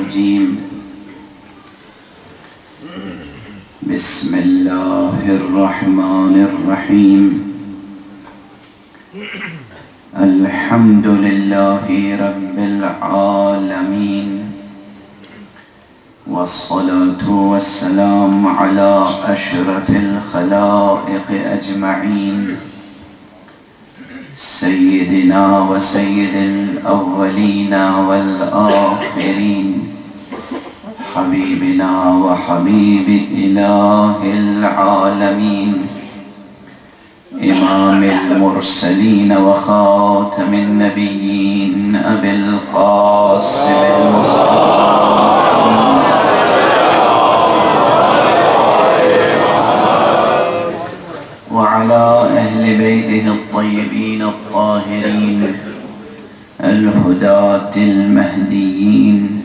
الرجيم بسم الله الرحمن الرحيم الحمد لله رب العالمين والصلاة والسلام على أشرف الخلائق أجمعين سيدنا وسيد الأولين والآخرين حبيبنا وحبيب إله العالمين إمام المرسلين وخاتم النبيين أبي القاسم المصطفى وعلى أهل بيته الطيبين الطاهرين الهداة المهديين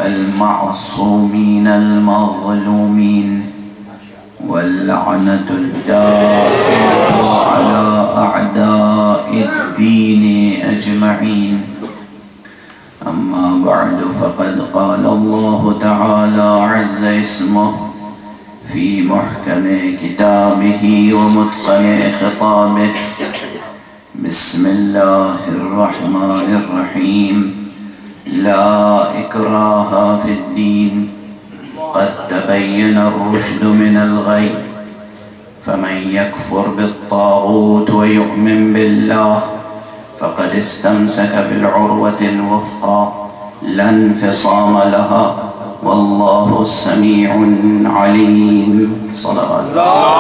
المعصومين المظلومين واللعنة الدائمة على أعداء الدين أجمعين أما بعد فقد قال الله تعالى عز اسمه في محكم كتابه ومتقن خطابه بسم الله الرحمن الرحيم لا إكراه في الدين قد تبين الرشد من الغي فمن يكفر بالطاغوت ويؤمن بالله فقد استمسك بالعروة الوثقى لا انفصام لها والله سميع عليم صلوات الله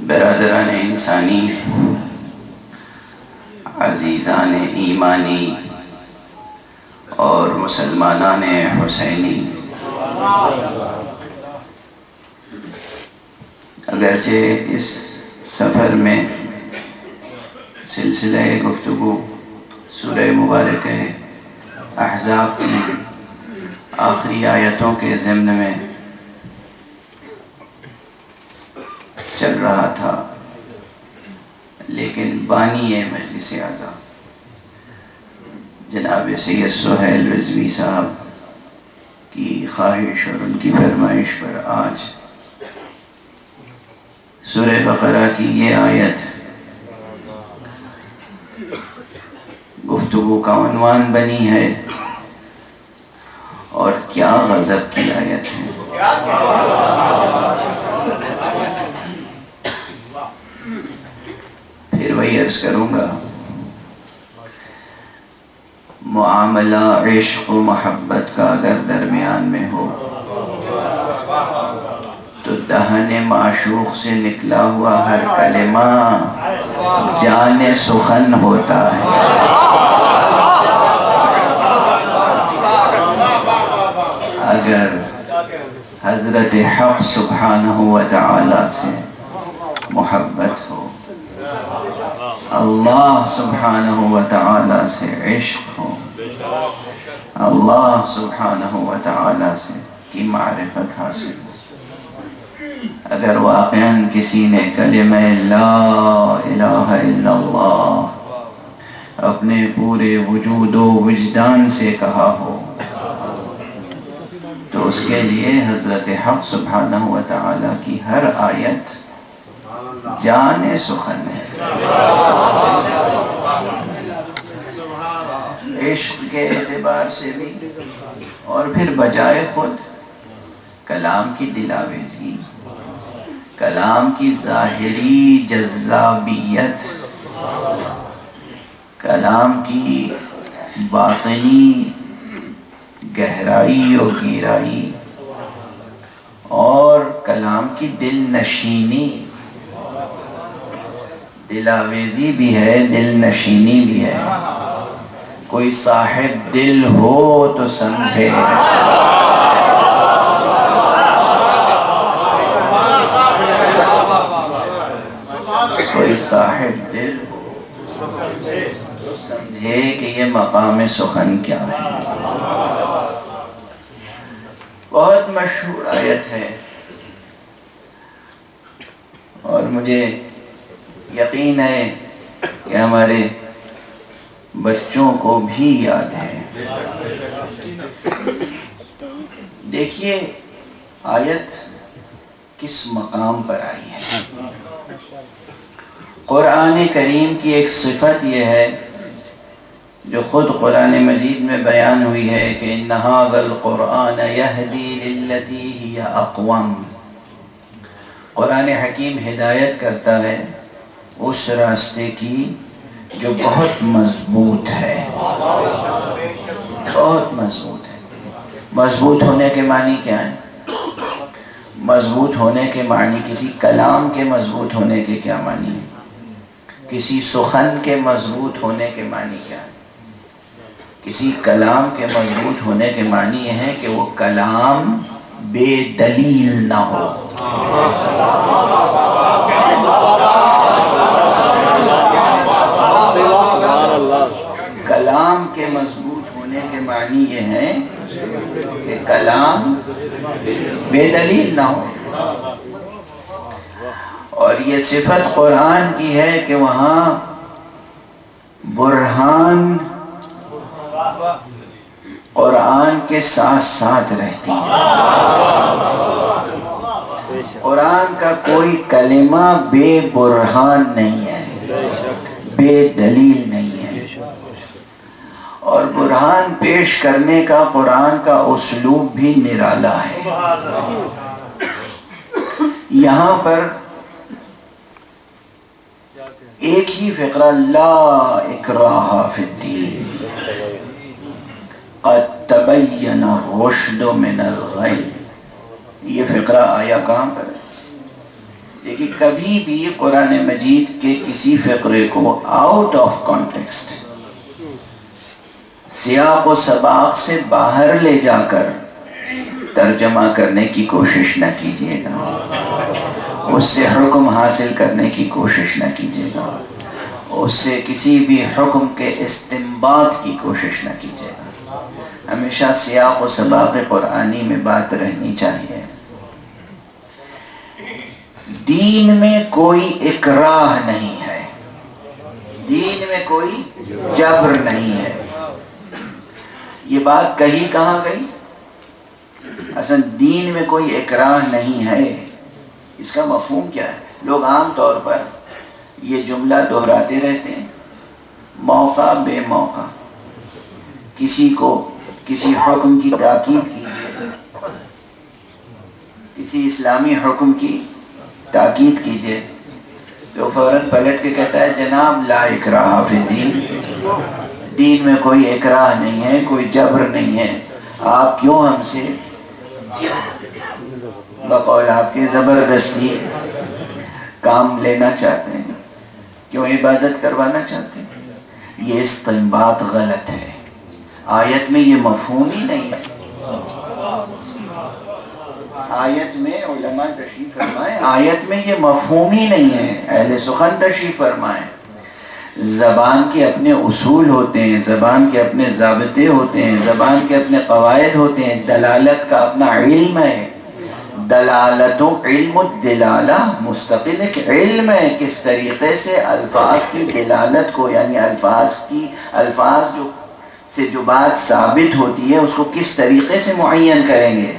برادران انسانی، عزیزان ایمانی اور مسلمانان حسینی، اگرچہ اس سفر میں سلسلہ گفتگو سورہ مبارکہ احزاب کی آخری آیتوں کے ضمن میں چل رہا تھا، لیکن بانی مجلس اعظم جناب سید سہیل رضوی صاحب کی خواہش اور ان کی فرمائش پر آج سورہ بقرہ کی یہ آیت گفتگو کا عنوان بنی ہے، اور کیا غضب کی آیت ہے۔ پھر وہی عرض کروں گا، معاملہ عشق و محبت کا اگر درمیان میں ہو تو دہن معشوق سے نکلا ہوا ہر کلمہ جان سخن ہوتا ہے۔ اگر حضرت حق سبحانہ و تعالی سے محبت ہو، اللہ سبحانہ و تعالی سے عشق ہو، اللہ سبحانہ و تعالی سے کی معرفت حاصل ہو، اگر واقعاً کسی نے کلمہ لا الہ الا اللہ اپنے پورے وجود و وجدان سے کہا ہو، تو اس کے لیے حضرت حق سبحانہ و تعالی کی ہر آیت جان سخن ہے۔ عشق کے اعتبار سے بھی، اور پھر بجائے خود کلام کی دلاویزی، کلام کی ظاہری جذابیت، کلام کی باطنی گہرائی و گیرائی، اور کلام کی دل نشینی، دلاویزی بھی ہے، دل نشینی بھی ہے۔ کوئی صاحب دل ہو تو سمجھے، کوئی صاحب دل ہو تو سمجھے سمجھے کہ یہ مقام سخن کیا ہے۔ بہت مشہور آیت ہے اور مجھے یقین ہے کہ ہمارے بچوں کو بھی یاد ہے۔ دیکھیے آیت کس مقام پر آئی ہے۔ قرآن کریم کی ایک صفت یہ ہے جو خود قرآن مجید میں بیان ہوئی ہے کہ إِنَّ هَذَا الْقُرْآنَ يَهْدِي لِلَّتِي هِيَ أَقْوَمُ۔ قرآن حکیم ہدایت کرتا ہے اس راستے کی جو بہت مضبوط ہے، بہت مضبوط ہے۔ مضبوط ہونے کے معنی کیا ہے؟ مضبوط ہونے کے معنی کسی کلام کے مضبوط ہونے کے کیا معنی ہے؟ کسی سخن کے مضبوط ہونے کے معنی کیا ہے؟ کسی کلام کے مضبوط ہونے کے معنی یہ ہے کہ وہ کلام بے دلیل نہ ہو۔ کلام کے مضبوط ہونے کے معنی یہ ہے کہ کلام بے دلیل نہ ہو۔ اور یہ صفت قرآن کی ہے کہ وہاں برہان قرآن کے ساتھ ساتھ رہتی ہے۔ قرآن کا کوئی کلمہ بے برہان نہیں ہے، بے دلیل نہیں ہے۔ اور برہان پیش کرنے کا قرآن کا اسلوب بھی نرالا ہے۔ یہاں پر ایک ہی فقرہ لا اکراہ فی الدین قد تبین الرشد من الغی، یہ فقرہ آیا کہاں پر ہے؟ لیکن کبھی بھی قرآن مجید کے کسی فقرے کو آؤٹ آف کانٹیکسٹ، سیاق و سباق سے باہر لے جا کر ترجمہ کرنے کی کوشش نہ کیجیے گا، اس سے حکم حاصل کرنے کی کوشش نہ کیجیے گا، اس سے کسی بھی حکم کے استنباط کی کوشش نہ کیجیے گا۔ ہمیشہ سیاق و سباق قرآنی میں بات رہنی چاہیے۔ دین میں کوئی اکراہ نہیں ہے، دین میں کوئی جبر نہیں ہے۔ یہ بات کہی کہاں گئی؟ اصل دین میں کوئی اکراہ نہیں ہے، اس کا مفہوم کیا ہے؟ لوگ عام طور پر یہ جملہ دہراتے رہتے ہیں، موقع بے موقع کسی کو کسی حکم کی تاکید کیجیے، کسی اسلامی حکم کی تاکید کیجیے تو فوراً پلٹ کے کہتا ہے جناب لا اکراہ فی الدین، دین میں کوئی اکراہ نہیں ہے، کوئی جبر نہیں ہے، آپ کیوں ہم سے بقول آپ کے زبردستی کام لینا چاہتے ہیں، کیوں عبادت کروانا چاہتے ہیں؟ یہ استنباط غلط ہے۔ آیت میں یہ مفہوم ہی نہیں ہے۔ آیت میں علماء تشریف فرمائیں، آیت میں یہ مفہوم ہی نہیں ہے۔ اہل سخن تشریف فرمائیں، زبان کے اپنے اصول ہوتے ہیں، زبان کے اپنے ضابطے ہوتے ہیں، زبان کے اپنے قواعد ہوتے ہیں، دلالت کا اپنا علم ہے۔ دلالت و علم الدلالہ مستقل ایک علم ہے، کس طریقے سے الفاظ کی دلالت کو، یعنی الفاظ جو سے جو بات ثابت ہوتی ہے اس کو کس طریقے سے معین کریں گے،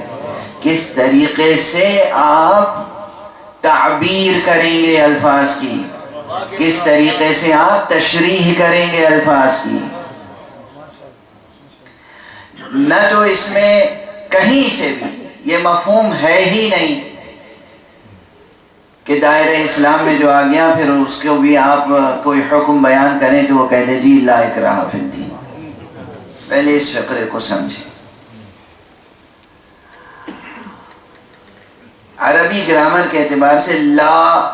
کس طریقے سے آپ تعبیر کریں گے الفاظ کی، کس طریقے سے آپ تشریح کریں گے الفاظ کی۔ نہ تو اس میں کہیں سے بھی یہ مفہوم ہے ہی نہیں کہ دائرہ اسلام میں جو آ گیا پھر اس کو بھی آپ کوئی حکم بیان کریں کہ وہ کہہ دے جی لا اکراہ فی الدین۔ پہلے اس فقرے کو سمجھیں۔ عربی گرامر کے اعتبار سے لا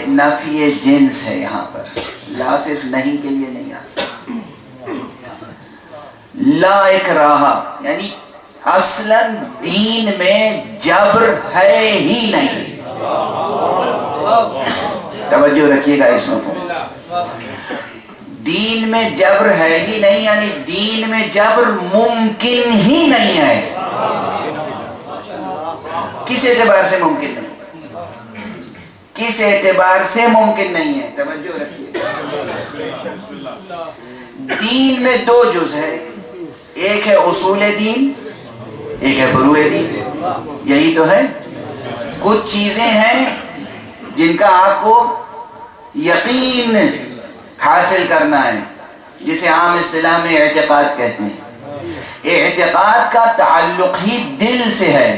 نفی جنس ہے، یہاں پر لا صرف نہیں کے لیے نہیں آتا۔ لا اکراہ یعنی اصلاً دین میں جبر ہے ہی نہیں۔ توجہ رکھیے گا اس مفہوم۔ دین میں جبر ہے ہی نہیں، یعنی دین میں جبر ممکن ہی نہیں ہے۔ کس اعتبار سے ممکن نہیں؟ کس اعتبار سے ممکن نہیں ہے؟ توجہ رکھیے۔ دین میں دو جز ہے، ایک ہے اصول دین، ایک ہے فروع دین، یہی تو ہے۔ کچھ چیزیں ہیں جن کا آپ کو یقین حاصل کرنا ہے، جسے عام اصطلاح میں اعتقاد کہتے ہیں۔ اعتقاد کا تعلق ہی دل سے ہے،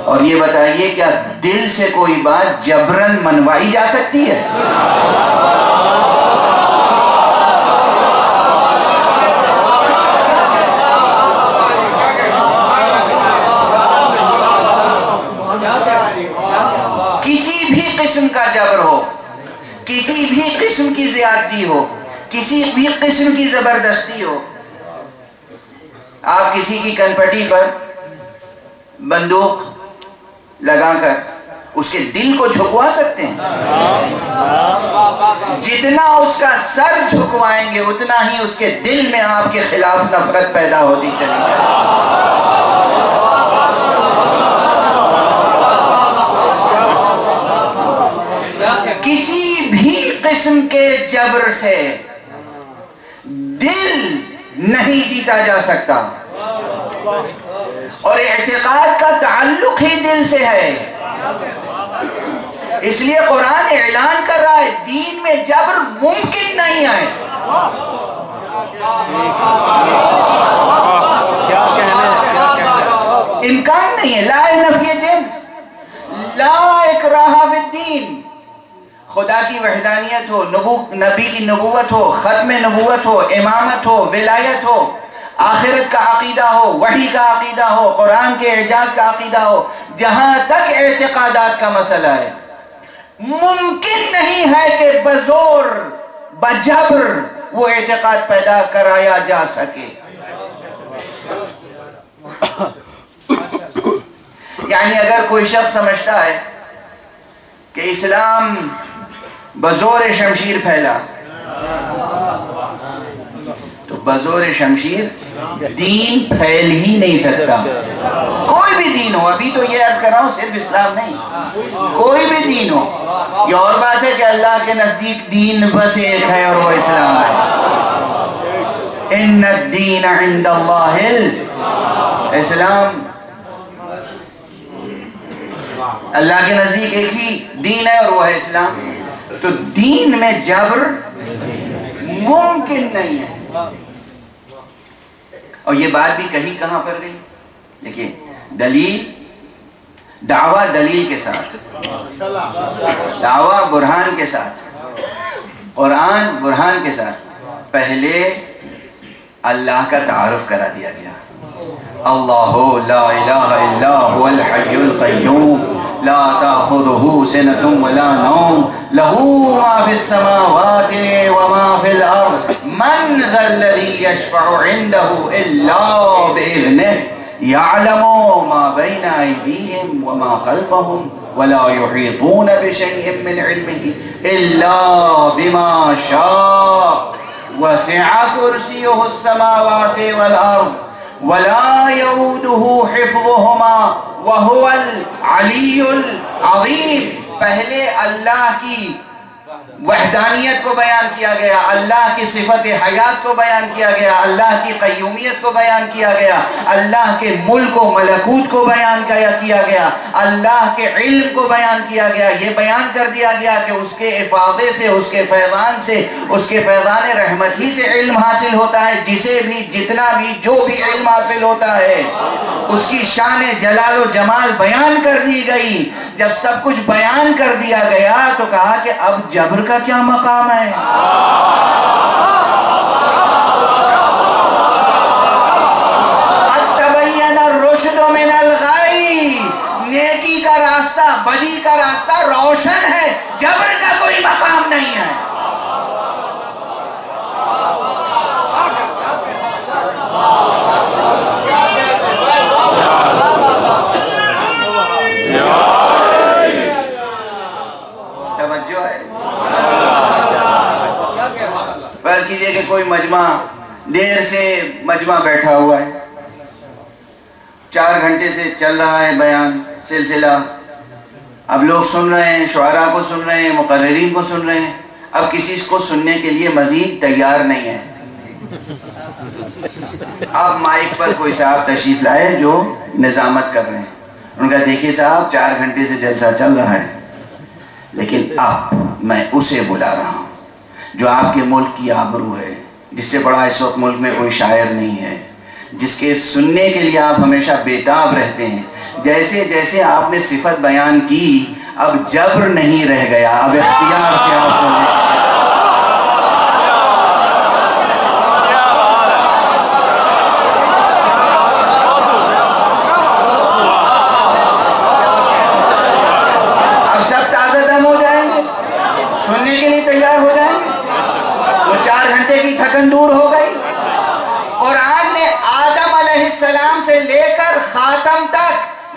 اور یہ بتائیے کیا دل سے کوئی بات جبرن منوائی جا سکتی ہے؟ کسی بھی قسم کا جبر ہو، کسی بھی قسم کی زیادتی ہو، کسی بھی قسم کی زبردستی ہو، آپ کسی کی کنپٹی پر بندوق لگا کر اس کے دل کو جھکوا سکتے ہیں؟ جتنا اس کا سر جھکوائیں گے اتنا ہی اس کے دل میں آپ کے خلاف نفرت پیدا ہوتی چلی جائے۔ کسی بھی قسم کے جبر سے دل نہیں جیتا جا سکتا، اور اعتقاد کا تعلق ہی دل سے ہے۔ اس لیے قرآن اعلان کر رہا ہے دین میں جبر ممکن نہیں ہے۔ امکان نہیں ہے، لا نفی جنس، لا اکراہ فی الدین۔ خدا کی وحدانیت ہو، نبی کی نبوت ہو، ختم نبوت ہو، امامت ہو، ولایت ہو، آخرت کا عقیدہ ہو، وحی کا عقیدہ ہو، قرآن کے اعجاز کا عقیدہ ہو، جہاں تک اعتقادات کا مسئلہ ہے، ممکن نہیں ہے کہ بزور بجبر وہ اعتقاد پیدا کرایا جا سکے۔ یعنی اگر کوئی شخص سمجھتا ہے کہ اسلام بزور شمشیر پھیلا، تو بزور شمشیر دین پھیل ہی نہیں سکتا۔ کوئی بھی دین ہو، ابھی تو یہ عرض کر رہا ہوں صرف اسلام نہیں، کوئی بھی دین ہو۔ یہ اور بات ہے کہ اللہ کے نزدیک دین بس ایک ہے اور وہ اسلام ہے۔ ان الدین عند اللہ الاسلام، اللہ کے نزدیک ایک ہی دین ہے اور وہ ہے اسلام۔ تو دین میں جبر ممکن نہیں ہے۔ اور یہ بات بھی کہیں کہاں پر گئی؟ دیکھیں، دلیل، دعویٰ دلیل کے ساتھ، دعویٰ برہان کے ساتھ، قرآن برہان کے ساتھ، پہلے اللہ کا تعارف کرا دیا گیا۔ اللہ لا الہ الا هو الحی القیوم لا تأخذه سنة ولا نوم له ما في السماوات وما في الأرض من ذا الذي يشفع عنده إلا بإذنه يعلم ما بين أيديهم وما خلفهم ولا يحيطون بشيء من علمه إلا بما شاء وسع كرسيه السماوات والأرض ولا يؤوده حفظهما وهو العلی العظیم۔ پہلے اللہ کی وحدانیت کو بیان کیا گیا، اللہ کی صفت حیات کو بیان کیا گیا، اللہ کی قیومیت کو بیان کیا گیا، اللہ کے ملک و ملکوت کو بیان کیا گیا، اللہ کے علم کو بیان کیا گیا۔ یہ بیان کر دیا گیا کہ اس کے افاضے سے، اس کے فیضان سے، اس کے فیضان رحمت ہی سے علم حاصل ہوتا ہے۔ جسے بھی، جتنا بھی، جو بھی علم حاصل ہوتا ہے، اس کی شان جلال و جمال بیان کر دی گئی۔ جب سب کچھ بیان کر دیا گیا تو کہا کہ اب جبر کا کیا مقام ہے؟ قد تبین الرشد من الغی، نیکی کا راستہ، بدی کا راستہ روشن ہے، جبر کا کوئی مقام نہیں ہے۔ دیر سے مجمع بیٹھا ہوا ہے، 4 گھنٹے سے چل رہا ہے بیان سلسلہ، اب لوگ سن رہے ہیں، شعراء کو سن رہے ہیں، مقررین کو سن رہے ہیں، اب کسی کو سننے کے لیے مزید تیار نہیں ہے۔ اب مائک پر کوئی صاحب تشریف لائے جو نظامت کر رہے ہیں، ان کا دیکھیے صاحب 4 گھنٹے سے جلسہ چل رہا ہے، لیکن اب میں اسے بلا رہا ہوں جو آپ کے ملک کی آبرو ہے، جس سے بڑا اس وقت ملک میں کوئی شاعر نہیں ہے، جس کے سننے کے لیے آپ ہمیشہ بیتاب رہتے ہیں۔ جیسے جیسے آپ نے صفت بیان کی، اب جبر نہیں رہ گیا، اب اختیار سے آپ سنیں۔ اب سب تازہ دم ہو جائیں گے، سننے کے لیے تیار ہو جائیں گے۔ وہ 4 گھنٹے کی تھکن دور ہو گئی۔ قرآن نے آدم علیہ السلام سے لے کر خاتم تک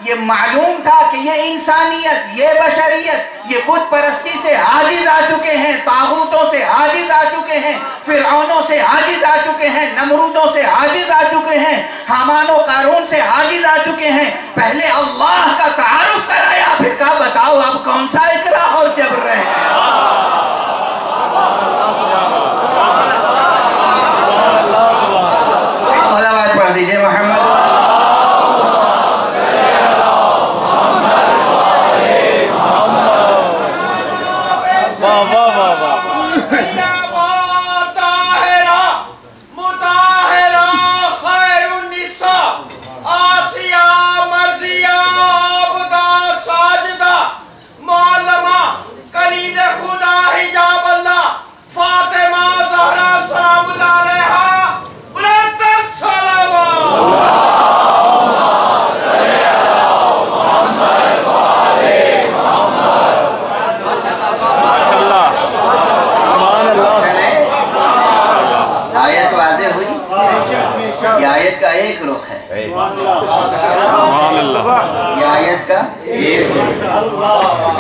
یہ معلوم تھا کہ یہ انسانیت، یہ بشریت، یہ بت پرستی سے عاجز آ چکے ہیں، طاغوتوں سے عاجز آ چکے ہیں، فرعونوں سے عاجز آ چکے ہیں، نمرودوں سے عاجز آ چکے ہیں، حامان و قارون سے عاجز آ چکے ہیں۔ پہلے اللہ کا تعارف کرایا، پھر کہا بتاؤ اب کون سا اکراہ اور جبر رہے ہیں۔ صلوات پڑھ دیجئے محمد۔ یہ آیت کا ایک رخ ہے، یہ آیت کا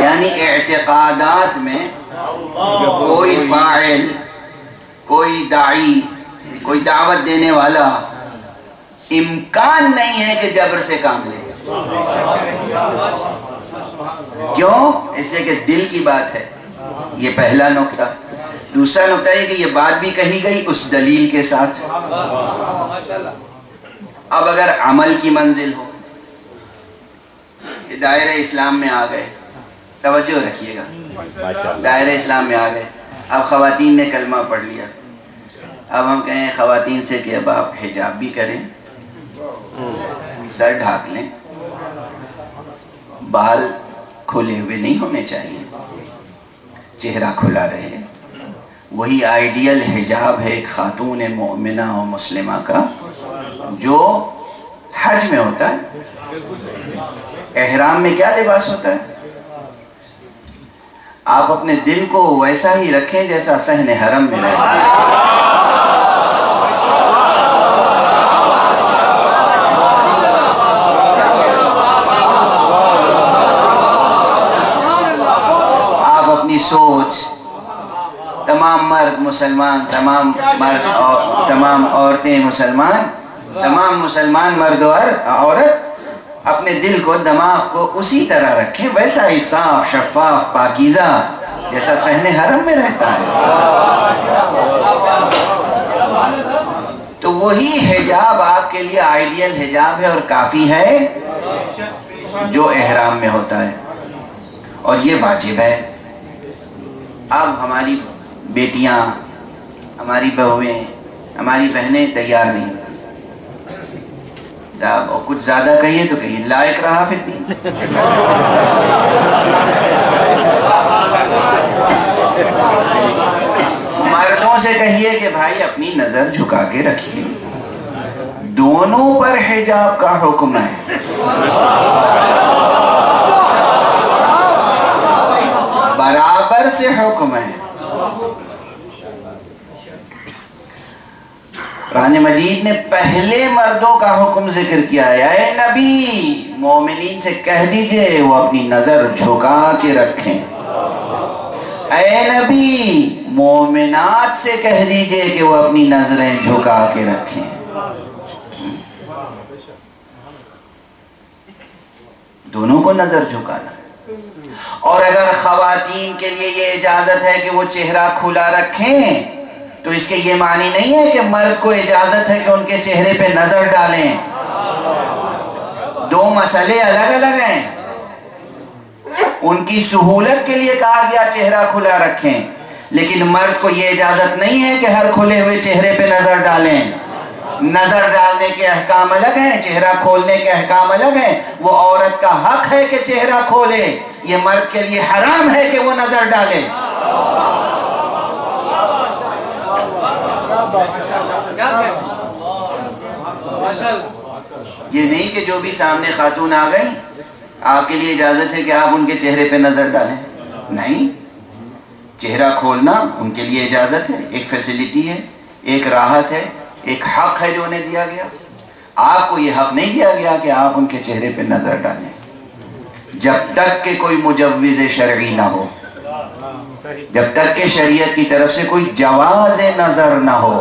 یعنی اعتقادات میں کوئی فاعل، کوئی داعی، کوئی دعوت دینے والا امکان نہیں ہے کہ جبر سے کام لے۔ کیوں؟ اس لیے کہ دل کی بات ہے، یہ پہلا نقطہ۔ دوسرا نقطہ ہے کہ یہ بات بھی کہی گئی اس دلیل کے ساتھ۔ اب اگر عمل کی منزل ہو کہ دائرہ اسلام میں آ گئے، توجہ رکھیے گا، دائرہ اسلام میں آ گئے، اب خواتین نے کلمہ پڑھ لیا، اب ہم کہیں خواتین سے کہ اب آپ حجاب بھی کریں، سر ڈھانک لیں، بال کھلے ہوئے نہیں ہونے چاہیے، چہرہ کھلا رہے۔ وہی آئیڈیل حجاب ہے ایک خاتون مومنہ و مسلمہ کا جو حج میں ہوتا ہے۔ احرام میں کیا لباس ہوتا ہے؟ آپ اپنے دل کو ویسا ہی رکھیں جیسا صحن حرم میں رہتا ہے۔ آپ اپنی سوچ، تمام مرد مسلمان، تمام مرد اور تمام عورتیں مسلمان، تمام مسلمان مرد اور عورت اپنے دل کو، دماغ کو اسی طرح رکھیں ویسا ہی صاف شفاف پاکیزہ جیسا صحن حرم میں رہتا ہے۔ تو وہی حجاب آپ کے لیے آئیڈیل حجاب ہے اور کافی ہے جو احرام میں ہوتا ہے، اور یہ واجب ہے۔ اب ہماری بیٹیاں، ہماری بہویں، ہماری بہنیں تیار نہیں ہوتی صاحب، اور کچھ زیادہ کہیے تو کہیے لائق رہا پھر بھی۔ مردوں سے کہیے کہ بھائی اپنی نظر جھکا کے رکھیے، دونوں پر حجاب کا حکم ہے۔ برابر سے حکم ہے۔ قرآن مجید نے پہلے مردوں کا حکم ذکر کیا ہے، اے نبی مومنین سے کہہ دیجئے وہ اپنی نظر جھکا کے رکھیں۔ اے نبی مومنات سے کہہ دیجئے کہ وہ اپنی نظریں جھکا کے رکھیں. دونوں کو نظر جھکانا ہے. اور اگر خواتین کے لیے یہ اجازت ہے کہ وہ چہرہ کھلا رکھیں تو اس کے یہ معنی نہیں ہے کہ مرد کو اجازت ہے کہ ان کے چہرے پہ نظر ڈالیں. دو مسئلے الگ الگ ہیں. ان کی سہولت کے لیے کہا گیا چہرہ کھلا رکھیں، لیکن مرد کو یہ اجازت نہیں ہے کہ ہر کھلے ہوئے چہرے پہ نظر ڈالیں. نظر ڈالنے کے احکام الگ ہیں، چہرہ کھولنے کے احکام الگ ہیں. وہ عورت کا حق ہے کہ چہرہ کھولے، یہ مرد کے لیے حرام ہے کہ وہ نظر ڈالے. یہ نہیں کہ جو بھی سامنے خاتون آ گئی آپ کے لیے اجازت ہے کہ آپ ان کے چہرے پہ نظر ڈالیں. نہیں، چہرہ کھولنا ان کے لیے اجازت ہے، ایک فیسلٹی ہے، ایک راحت ہے، ایک حق ہے جو انہیں دیا گیا. آپ کو یہ حق نہیں دیا گیا کہ آپ ان کے چہرے پہ نظر ڈالیں جب تک کہ کوئی مجوز شرعی نہ ہو، جب تک کہ شریعت کی طرف سے کوئی جواز نظر نہ ہو.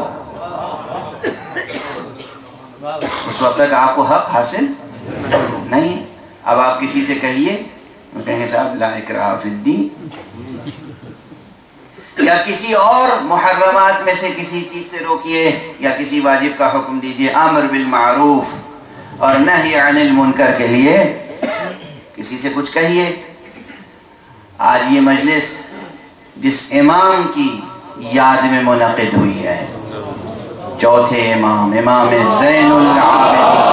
اس وقت تک آپ کو حق حاصل نہیں. اب آپ کسی سے کہیے، وہ کہیں گے صاحب لا اکراہ فی الدین، یا کسی اور محرمات میں سے کسی چیز سے روکیے یا کسی واجب کا حکم دیجیے. امر بالمعروف اور نہی عن المنکر کے لیے کسی سے کچھ کہیے. آج یہ مجلس جس امام کی یاد میں منعقد ہوئی ہے، چوتھے امام، امام زین العابدین،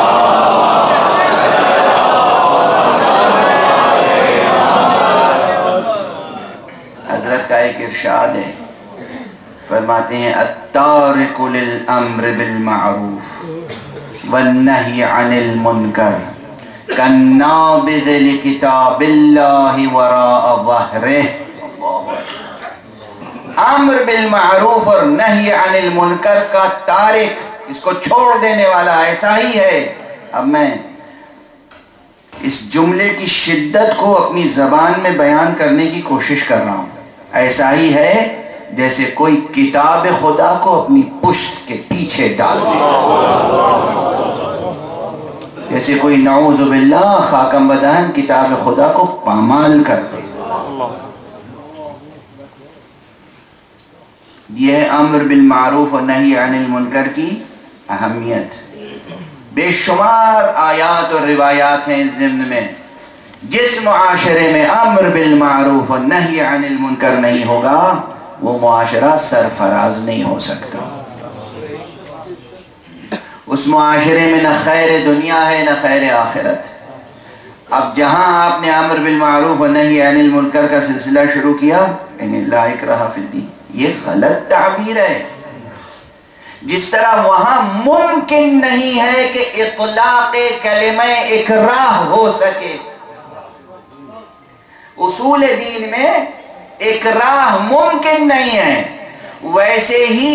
حضرت کا ایک ارشاد ہے، فرماتے ہیں التارک للامر بالمعروف والنہی عن المنکر کالنابذ لکتاب اللہ وراء ظہرہ. امر بالمعروف اور نہی عن المنکر کا تارک، اس کو چھوڑ دینے والا ایسا ہی ہے. اب میں اس جملے کی شدت کو اپنی زبان میں بیان کرنے کی کوشش کر رہا ہوں. ایسا ہی ہے جیسے کوئی کتاب خدا کو اپنی پشت کے پیچھے ڈال دے، جیسے کوئی نعوذ باللہ خاکم بدان کتاب خدا کو پامال کر دے. یہ ہے امر بالمعروف و نہی عن المنکر کی اہمیت. بے شمار آیات اور روایات ہیں اس ضمن میں. جس معاشرے میں امر بالمعروف و نہی عن المنکر نہیں ہوگا وہ معاشرہ سرفراز نہیں ہو سکتا. اس معاشرے میں نہ خیر دنیا ہے نہ خیر آخرت. اب جہاں آپ نے امر بالمعروف و نہی عن المنکر کا سلسلہ شروع کیا، لا اکراہ فی الدین، یہ غلط تعبیر ہے. جس طرح وہاں ممکن نہیں ہے کہ اطلاق کلمہ اکراہ ہو سکے. اصول دین میں اکراہ ممکن نہیں ہے، ویسے ہی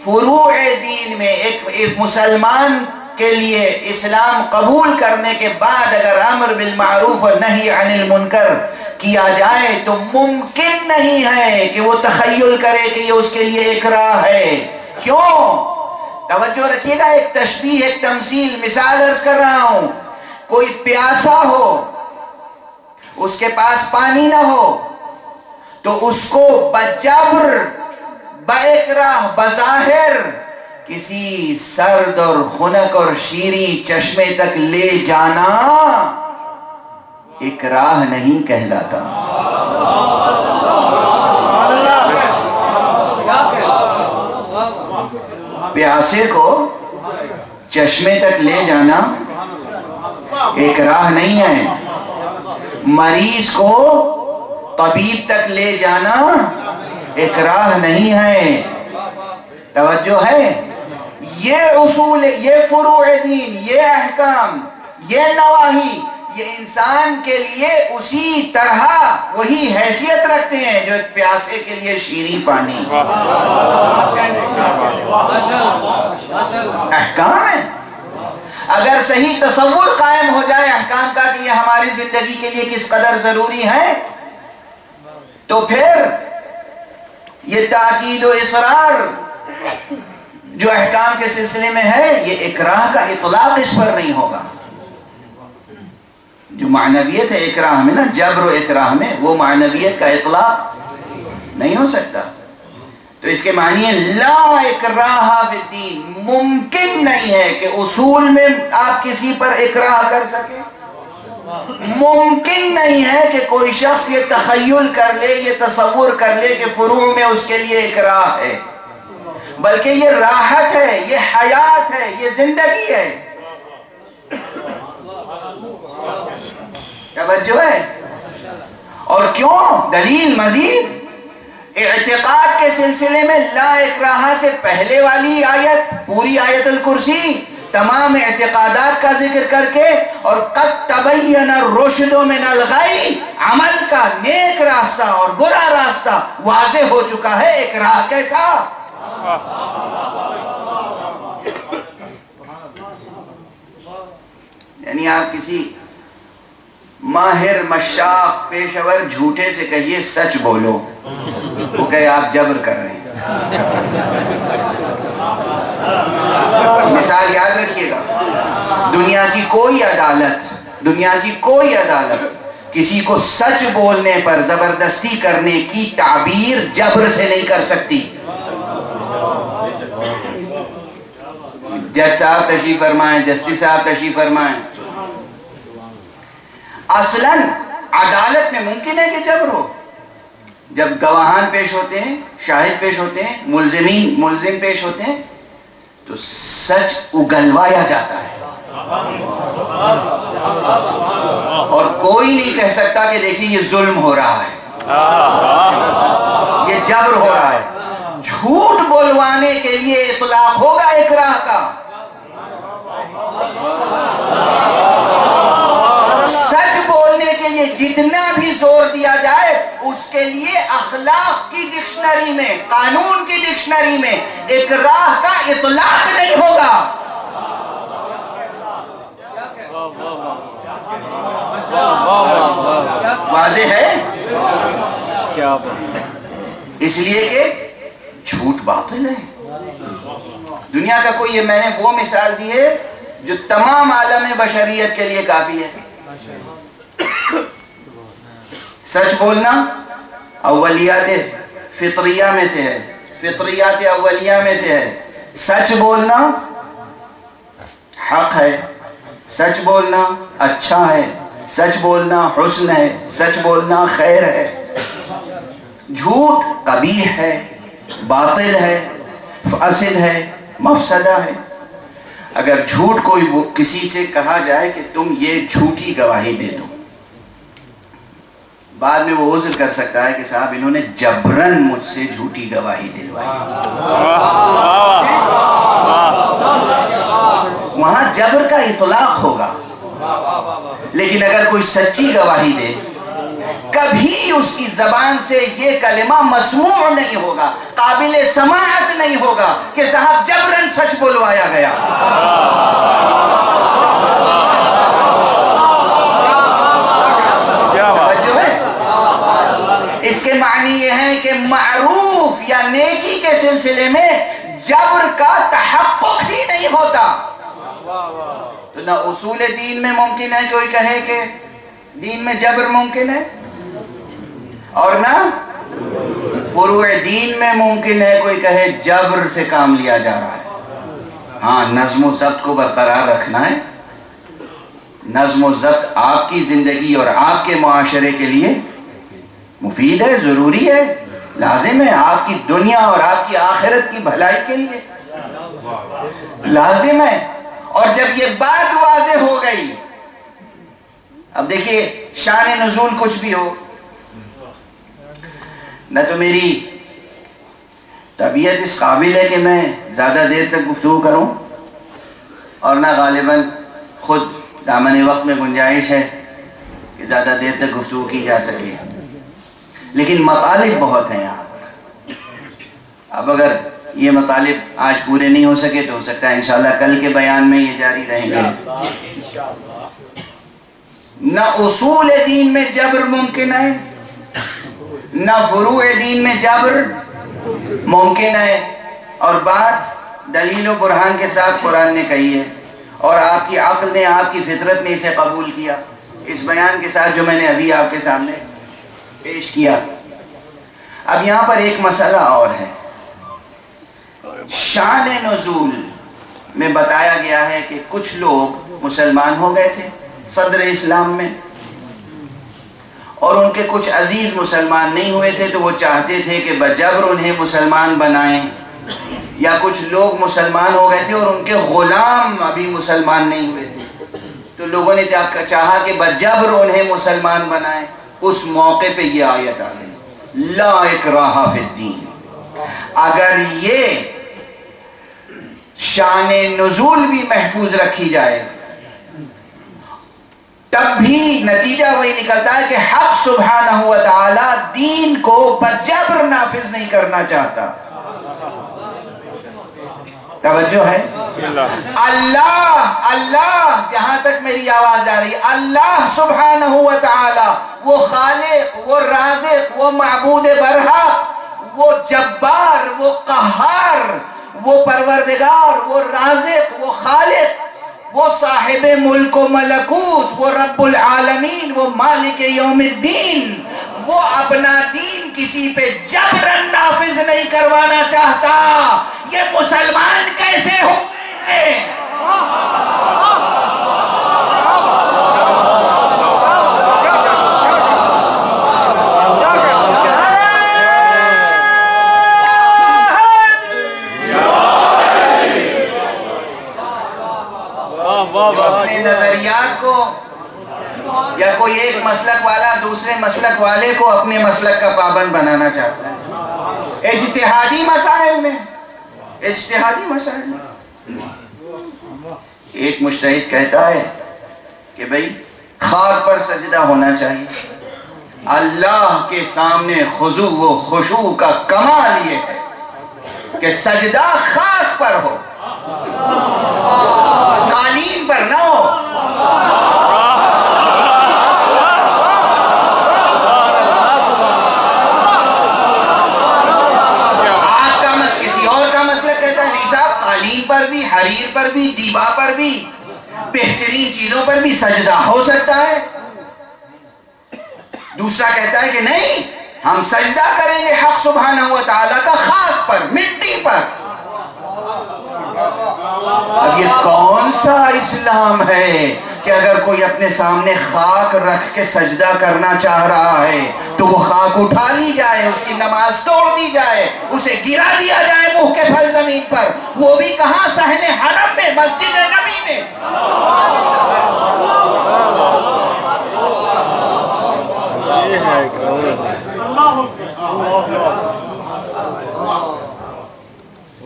فروع دین میں ایک مسلمان کے لیے اسلام قبول کرنے کے بعد اگر امر بالمعروف و نہی عن المنکر کیا جائے تو ممکن نہیں ہے کہ وہ تخیل کرے کہ یہ اس کے لیے اکراہ ہے. کیوں؟ توجہ رکھیے گا، ایک تشبیہ، ایک تمثیل، مثال عرض کر رہا ہوں. کوئی پیاسا ہو، اس کے پاس پانی نہ ہو، تو اس کو بجبر، باکراہ، بظاہر کسی سرد اور خنک اور شیریں چشمے تک لے جانا اکراہ نہیں کہلاتا. پیاسے کو چشمے تک لے جانا اکراہ نہیں ہے. مریض کو طبیب تک لے جانا اکراہ نہیں ہے. توجہ ہے؟ یہ اصول، یہ فروع دین، یہ احکام، یہ نواہی، یہ انسان کے لیے اسی طرح وہی حیثیت رکھتے ہیں جو ایک پیاسے کے لیے شیریں پانی. احکام ہے. اگر صحیح تصور قائم ہو جائے احکام کا کہ یہ ہماری زندگی کے لیے کس قدر ضروری ہے، تو پھر یہ تاکید و اصرار جو احکام کے سلسلے میں ہے، یہ اکراہ کا اطلاق اس پر نہیں ہوگا. جو معنویت ہے اکراہ میں نا، جبر و اکراہ میں، وہ معنویت کا اطلاق نہیں ہو سکتا. تو اس کے معنی ہے لا اکراہ فی الدین، ممکن نہیں ہے کہ اصول میں آپ کسی پر اکراہ کر سکیں. ممکن نہیں ہے کہ کوئی شخص یہ تخیل کر لے، یہ تصور کر لے کہ فروع میں اس کے لیے اکراہ ہے، بلکہ یہ راحت ہے، یہ حیات ہے، یہ زندگی ہے. توجہ ہے؟ اور کیوں؟ دلیل مزید اعتقاد کے سلسلے میں لا اکراہ سے پہلے والی آیت، پوری آیت الکرسی تمام اعتقادات کا ذکر کر کے، اور قد تبین الرشد من الغی، عمل کا نیک راستہ اور برا راستہ واضح ہو چکا ہے، اکراہ کیسا؟ یعنی آپ کسی ماہر مشاق پیشور جھوٹے سے کہیے سچ بولو، وہ کہے آپ جبر کر رہے ہیں. مثال یاد رکھیے گا، دنیا کی کوئی عدالت کسی کو سچ بولنے پر زبردستی کرنے کی تعبیر جبر سے نہیں کر سکتی. جج صاحب تشریف فرمائیں، جسٹس صاحب تشریف فرمائیں. اصلاً عدالت میں ممکن ہے کہ جبر ہو. جب گواہان پیش ہوتے ہیں، شاہد پیش ہوتے ہیں، ملزم پیش ہوتے ہیں، تو سچ اگلوایا جاتا ہے، اور کوئی نہیں کہہ سکتا کہ دیکھیں یہ ظلم ہو رہا ہے، یہ جبر ہو رہا ہے. جھوٹ بولوانے کے لیے اطلاق ہوگا اکراہ کا، سچ بولنے کے لیے جتنا بھی زور دیا جائے اس کے لیے اخلاق کی ڈکشنری میں، قانون کی ڈکشنری میں اکراہ کا اطلاق نہیں ہوگا. واضح ہے؟ اس لیے کہ جھوٹ باطل ہے. دنیا کا کوئی، میں نے وہ مثال دی ہے جو تمام عالم بشریت کے لیے کافی ہے. سچ بولنا اولیات فطریہ میں سے ہے، فطریات اولیہ میں سے ہے. سچ بولنا حق ہے، سچ بولنا اچھا ہے، سچ بولنا حسن ہے، سچ بولنا خیر ہے. جھوٹ قبیح ہے، باطل ہے، فاسد ہے، مفسدہ ہے. اگر جھوٹ کوئی کسی سے کہا جائے کہ تم یہ جھوٹی گواہی دے دو، بعد میں وہ عذر کر سکتا ہے کہ صاحب انہوں نے جبرن مجھ سے جھوٹی گواہی دلوائی. وہاں جبر کا اطلاق ہوگا. لیکن اگر کوئی سچی گواہی دے، کبھی اس کی زبان سے یہ کلمہ مسموع نہیں ہوگا، قابل سماعت نہیں ہوگا کہ صاحب جبرن سچ بلوایا گیا. اس کے معنی یہ ہے کہ معروف یا نیکی کے سلسلے میں جبر کا تحقق ہی نہیں ہوتا. تو نہ اصول دین میں ممکن ہے کوئی کہے کہ دین میں جبر ممکن ہے، اور نہ فروع دین میں ممکن ہے کوئی کہے جبر سے کام لیا جا رہا ہے. ہاں، نظم و ضبط کو برقرار رکھنا ہے. نظم و ضبط آپ کی زندگی اور آپ کے معاشرے کے لیے مفید ہے، ضروری ہے، لازم ہے، آپ کی دنیا اور آپ کی آخرت کی بھلائی کے لیے لازم ہے. اور جب یہ بات واضح ہو گئی، اب دیکھیے شان نزول کچھ بھی ہو، نہ تو میری طبیعت اس قابل ہے کہ میں زیادہ دیر تک گفتگو کروں، اور نہ غالباً خود دامن وقت میں گنجائش ہے کہ زیادہ دیر تک گفتگو کی جا سکے. لیکن مطالب بہت ہیں یہاں پر. اب اگر یہ مطالب آج پورے نہیں ہو سکے تو ہو سکتا ہے انشاءاللہ کل کے بیان میں یہ جاری رہیں گے. نہ اصول دین میں جبر ممکن ہے، نہ فروع دین میں جبر ممکن ہے اور بات دلیل و برہان کے ساتھ قرآن نے کہی ہے اور آپ کی عقل نے، آپ کی فطرت نے اسے قبول کیا اس بیان کے ساتھ جو میں نے ابھی آپ کے سامنے پیش کیا۔ اب یہاں پر ایک مسئلہ اور ہے۔ شان نزول میں بتایا گیا ہے کہ کچھ لوگ مسلمان ہو گئے تھے صدر اسلام میں، اور ان کے کچھ عزیز مسلمان نہیں ہوئے تھے تو وہ چاہتے تھے کہ بجبر انہیں مسلمان بنائیں، یا کچھ لوگ مسلمان ہو گئے تھے اور ان کے غلام ابھی مسلمان نہیں ہوئے تھے تو لوگوں نے چاہا کہ بجبر انہیں مسلمان بنائیں۔ اس موقع پہ یہ آیت آ گئی، لا اکراہ فی الدین۔ اگر یہ شان نزول بھی محفوظ رکھی جائے تب بھی نتیجہ وہی نکلتا ہے کہ حق سبحانہ و تعالی دین کو بجبر نافذ نہیں کرنا چاہتا۔ توجہ ہے؟ اللہ جہاں تک میری آواز جا رہی ہے، اللہ سبحانہ و تعالی وہ خالق، وہ رازق، وہ معبود برحق، وہ جبار، وہ قہار، وہ پروردگار، وہ رازق، وہ خالق، وہ صاحب ملک و ملکوت، وہ رب العالمین، وہ مالک یوم الدین، وہ اپنا دین کسی پہ جبرن نافذ نہیں کروانا چاہتا۔ یہ مسلمان کیسے ہو گئے؟ اپنے نظریات کو یا کوئی ایک مسلک والا دوسرے مسلک والے کو اپنے مسلک کا پابند بنانا چاہتا ہے، اجتہادی مسائل میں ایک مجتہد کہتا ہے کہ بھئی خاک پر سجدہ ہونا چاہیے۔ اللہ کے سامنے خضوع و خشوع کا کمال یہ ہے کہ سجدہ خاک پر ہو، قالین پر نہ ہو۔ آپ کا کسی اور کا مسئلہ کہتا ہے نہیں صاحب، قالین پر بھی، حریر پر بھی، دیبا پر بھی، بہترین چیزوں پر بھی سجدہ ہو سکتا ہے۔ دوسرا کہتا ہے کہ نہیں، ہم سجدہ کریں گے حق سبحانہ و تعالیٰ کا خاک پر، مٹی پر۔ اب یہ کون سا اسلام ہے کہ اگر کوئی اپنے سامنے خاک رکھ کے سجدہ کرنا چاہ رہا ہے تو وہ خاک اٹھا لی جائے، اس کی نماز توڑ دی جائے، اسے گرا دیا جائے منہ کے پھل زمین پر، وہ بھی کہاں؟ صحن حرم میں، مسجد نبی میں۔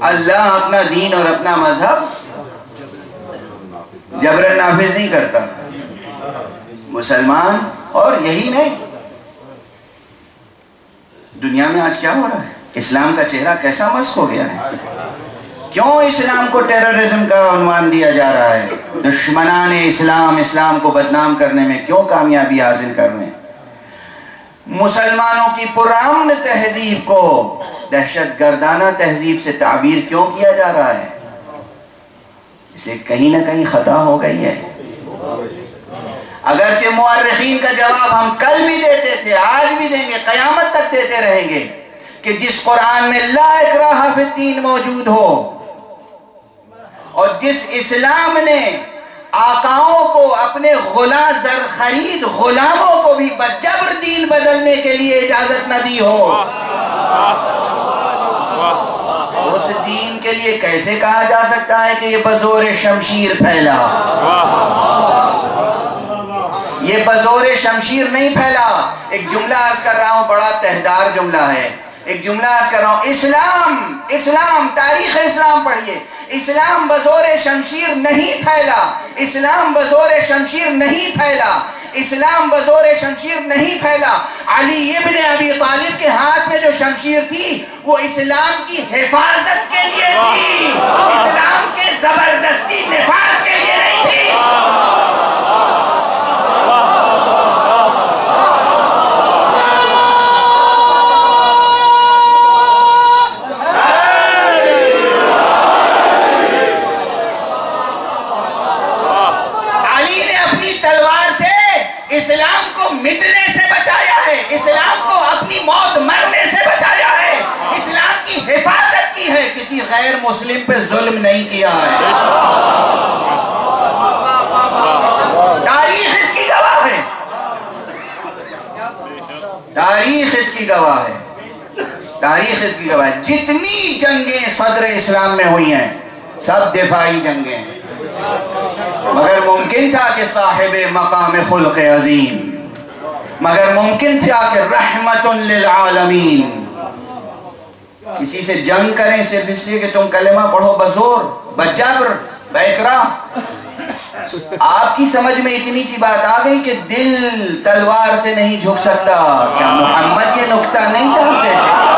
اللہ اپنا دین اور اپنا مذہب جبرن نافذ نہیں کرتا۔ مسلمان، اور یہی نہیں، دنیا میں آج کیا ہو رہا ہے؟ اسلام کا چہرہ کیسا مسخ ہو گیا ہے؟ کیوں اسلام کو ٹیررزم کا عنوان دیا جا رہا ہے؟ دشمنان اسلام کو بدنام کرنے میں کیوں کامیابی حاصل کر رہے ہیں؟ مسلمانوں کی پرامن تہذیب کو دہشت گردانہ تہذیب سے تعبیر کیوں کیا جا رہا ہے؟ اس لیے کہیں نہ کہیں خطا ہو گئی ہے۔ اگرچہ مورخین کا جواب ہم کل بھی دیتے تھے، آج بھی دیں گے، قیامت تک دیتے رہیں گے، کہ جس قرآن میں لا اکراہ فی الدین موجود ہو، اور جس اسلام نے آقاؤں کو اپنے زر خرید غلاموں کو بھی بجبر دین بدلنے کے لیے اجازت نہ دی ہو، اس دین کے لیے کیسے کہا جا سکتا ہے کہ یہ بزور شمشیر پھیلا؟ یہ بزور شمشیر نہیں پھیلا۔ ایک جملہ عرض کر رہا ہوں، بڑا تہدار جملہ ہے، ایک جملہ عرض کر رہا ہوں، اسلام تاریخ اسلام پڑھیے، اسلام بزور شمشیر نہیں پھیلا، اسلام بزور شمشیر نہیں پھیلا، اسلام بزور شمشیر نہیں پھیلا۔ علی ابن ابی طالب کے ہاتھ میں جو شمشیر تھی وہ اسلام کی حفاظت کے لیے تھی، اسلام کے زبردستی نفاذ کے لیے نہیں تھی۔ اسلام کو مٹنے سے بچایا ہے، اسلام کو اپنی موت مرنے سے بچایا ہے، اسلام کی حفاظت کی ہے، کسی غیر مسلم پہ ظلم نہیں کیا ہے۔ تاریخ اس کی گواہ ہے، تاریخ اس کی گواہ ہے، تاریخ اس کی گواہ ہے۔ جتنی جنگیں صدر اسلام میں ہوئی ہیں سب دفاعی جنگیں ہیں، مگر ممکن تھا کہ صاحب مقام خلق عظیم، مگر ممکن تھا کہ رحمت للعالمین کسی سے جنگ کریں صرف اس لیے کہ تم کلمہ پڑھو بزور بجبر باکراہ۔ آپ کی سمجھ میں اتنی سی بات آ گئی کہ دل تلوار سے نہیں جھک سکتا۔ کیا محمد یہ نکتہ نہیں جانتے تھے؟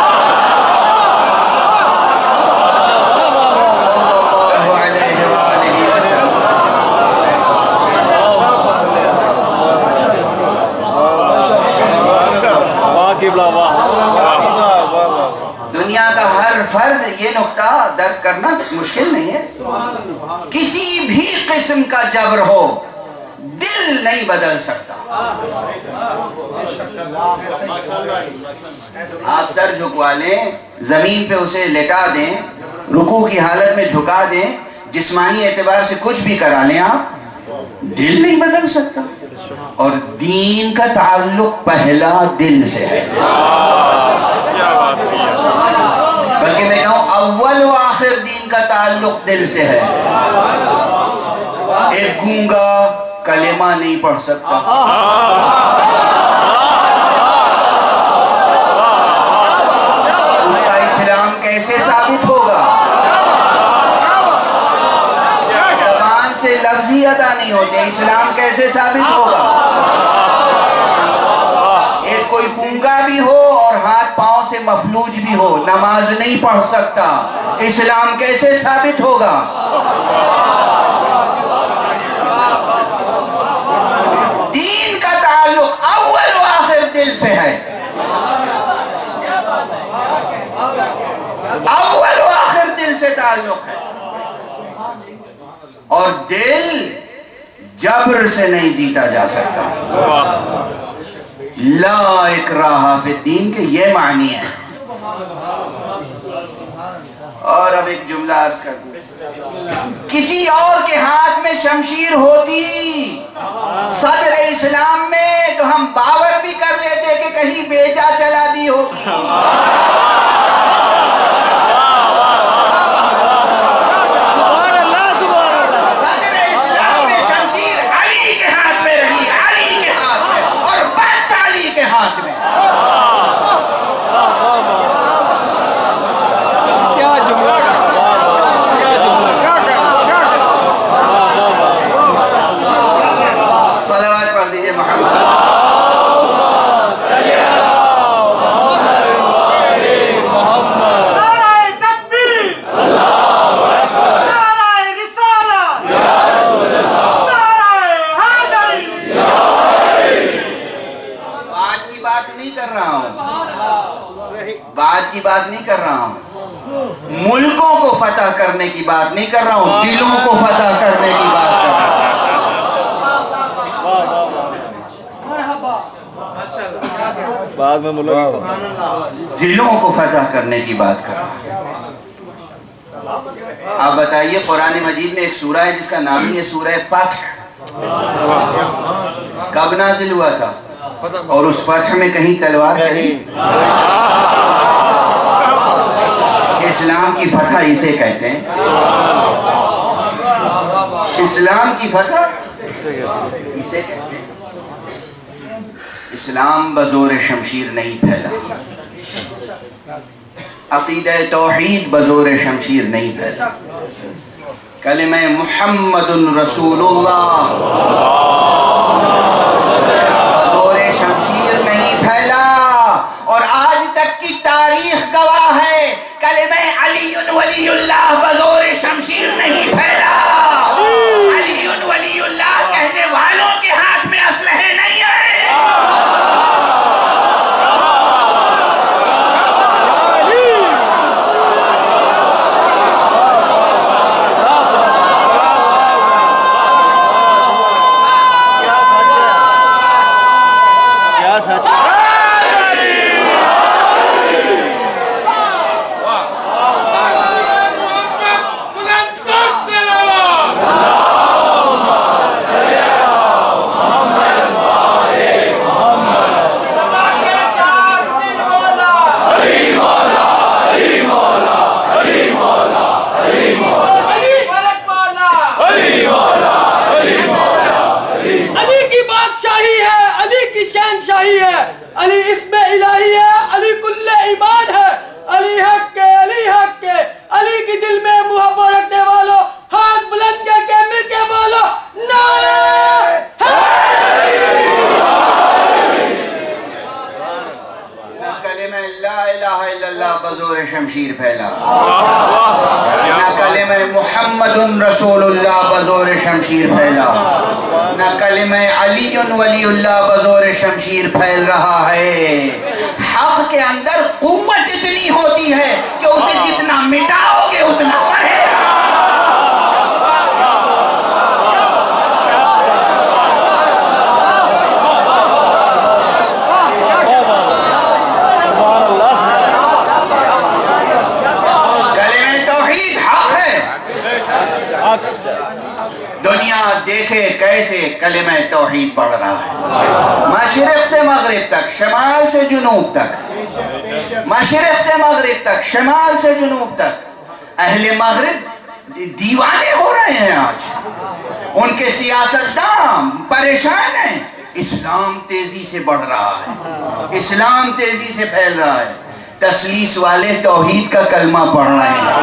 دنیا کا ہر فرد یہ نکتہ درک کرنا مشکل نہیں ہے۔ کسی بھی قسم کا جبر ہو دل نہیں بدل سکتا۔ آپ سر جھکوا لیں، زمین پہ اسے لٹا دیں، رکوع کی حالت میں جھکا دیں، جسمانی اعتبار سے کچھ بھی کرا لیں، آپ دل نہیں بدل سکتا۔ اور دین کا تعلق پہلا دل سے ہے، بلکہ میں کہوں اول و آخر دین کا تعلق دل سے ہے۔ ایک گونگا کلمہ نہیں پڑھ سکتا، اس کا اسلام کیسے ثابت ہوگا؟ زبان سے لفظی ادا نہیں ہوتے، اسلام کیسے ثابت ہوگا؟ ایک کوئی گونگا بھی ہو اور ہاتھ پاؤں سے مفلوج بھی ہو، نماز نہیں پڑھ سکتا، اسلام کیسے ثابت ہوگا؟ دین کا تعلق اول و آخر دل سے ہے، اول و آخر دل سے تعلق ہے، اور دل جبر سے نہیں جیتا جا سکتا۔ لا اکراہ فی الدین کے یہ معنی ہے۔ اور اب ایک جملہ عرض کر دوں، کسی اور کے ہاتھ میں شمشیر ہوتی صدر اسلام میں تو ہم باور بھی کر لیتے کہ کہیں بیجا چلا دی ہوگی۔ صدر اسلام میں شمشیر علی کے ہاتھ میں رہی، علی کے ہاتھ میں، اور بس علی کے ہاتھ میں۔ صلوات پڑھ دیجئے محمد۔ بات کی بات نہیں کر رہا ہوں، ملکوں کو فتح کرنے کی بات نہیں کر رہا ہوں، دلوں کو فتح کرنے کی بات کر رہا ہوں۔ دلوں کو فتح کرنے کی بات کر رہا ہوں۔ آپ بتائیے، قرآن مجید میں ایک سورہ ہے جس کا نام ہی ہے سورہ فتح، کب نازل ہوا تھا؟ اور اس فتح میں کہیں تلوار چلی؟ اسلام کی فتح اسے کہتے ہیں، اسلام کی فتح اسے کہتے ہیں۔ اسلام بزور شمشیر نہیں پھیلا، عقیدہ توحید بزور شمشیر نہیں پھیلا، کلمہ محمد رسول اللہ بزور شمشیر نہیں پھیلا۔ اور آج تک کی تاریخ گواہ ہے، کلمہ علی ولی اللہ بزور شمشیر نہیں پھیلا۔ علی ولی اللہ کہنے والوں کے ہاتھ میں اسلحے نہیں ہے۔ علی اسم الہی ہے، علی کل ایمان ہے، علی حق کے، علی حق کے، علی کی دل میں محبت رکھنے والوں ہاتھ بلند کر کے مل کے بولو نعرہ نہ کلمہ لا الہ الا اللہ بزور شمشیر پھیلا، نہ کلمہ محمد رسول اللہ بزور شمشیر پھیلا، نہ کلمہ علی ولی اللہ بزور شمشیر پھیل رہا ہے۔ حق کے اندر قوت اتنی ہوتی ہے کہ اسے جتنا مٹاؤ گے اتنا بڑھے گا۔ کلمہ توحید حق ہے۔ دنیا دیکھے کیسے کلمہ توحید بڑھ رہا ہے، مشرق سے مغرب تک، شمال سے جنوب تک، مشرق سے مغرب تک، شمال سے جنوب تک۔ اہل مغرب دیوانے ہو رہے ہیں آج، ان کے سیاستدان پریشان ہیں۔ اسلام تیزی سے بڑھ رہا ہے، اسلام تیزی سے پھیل رہا ہے، تسلیس والے توحید کا کلمہ پڑھ رہے ہیں۔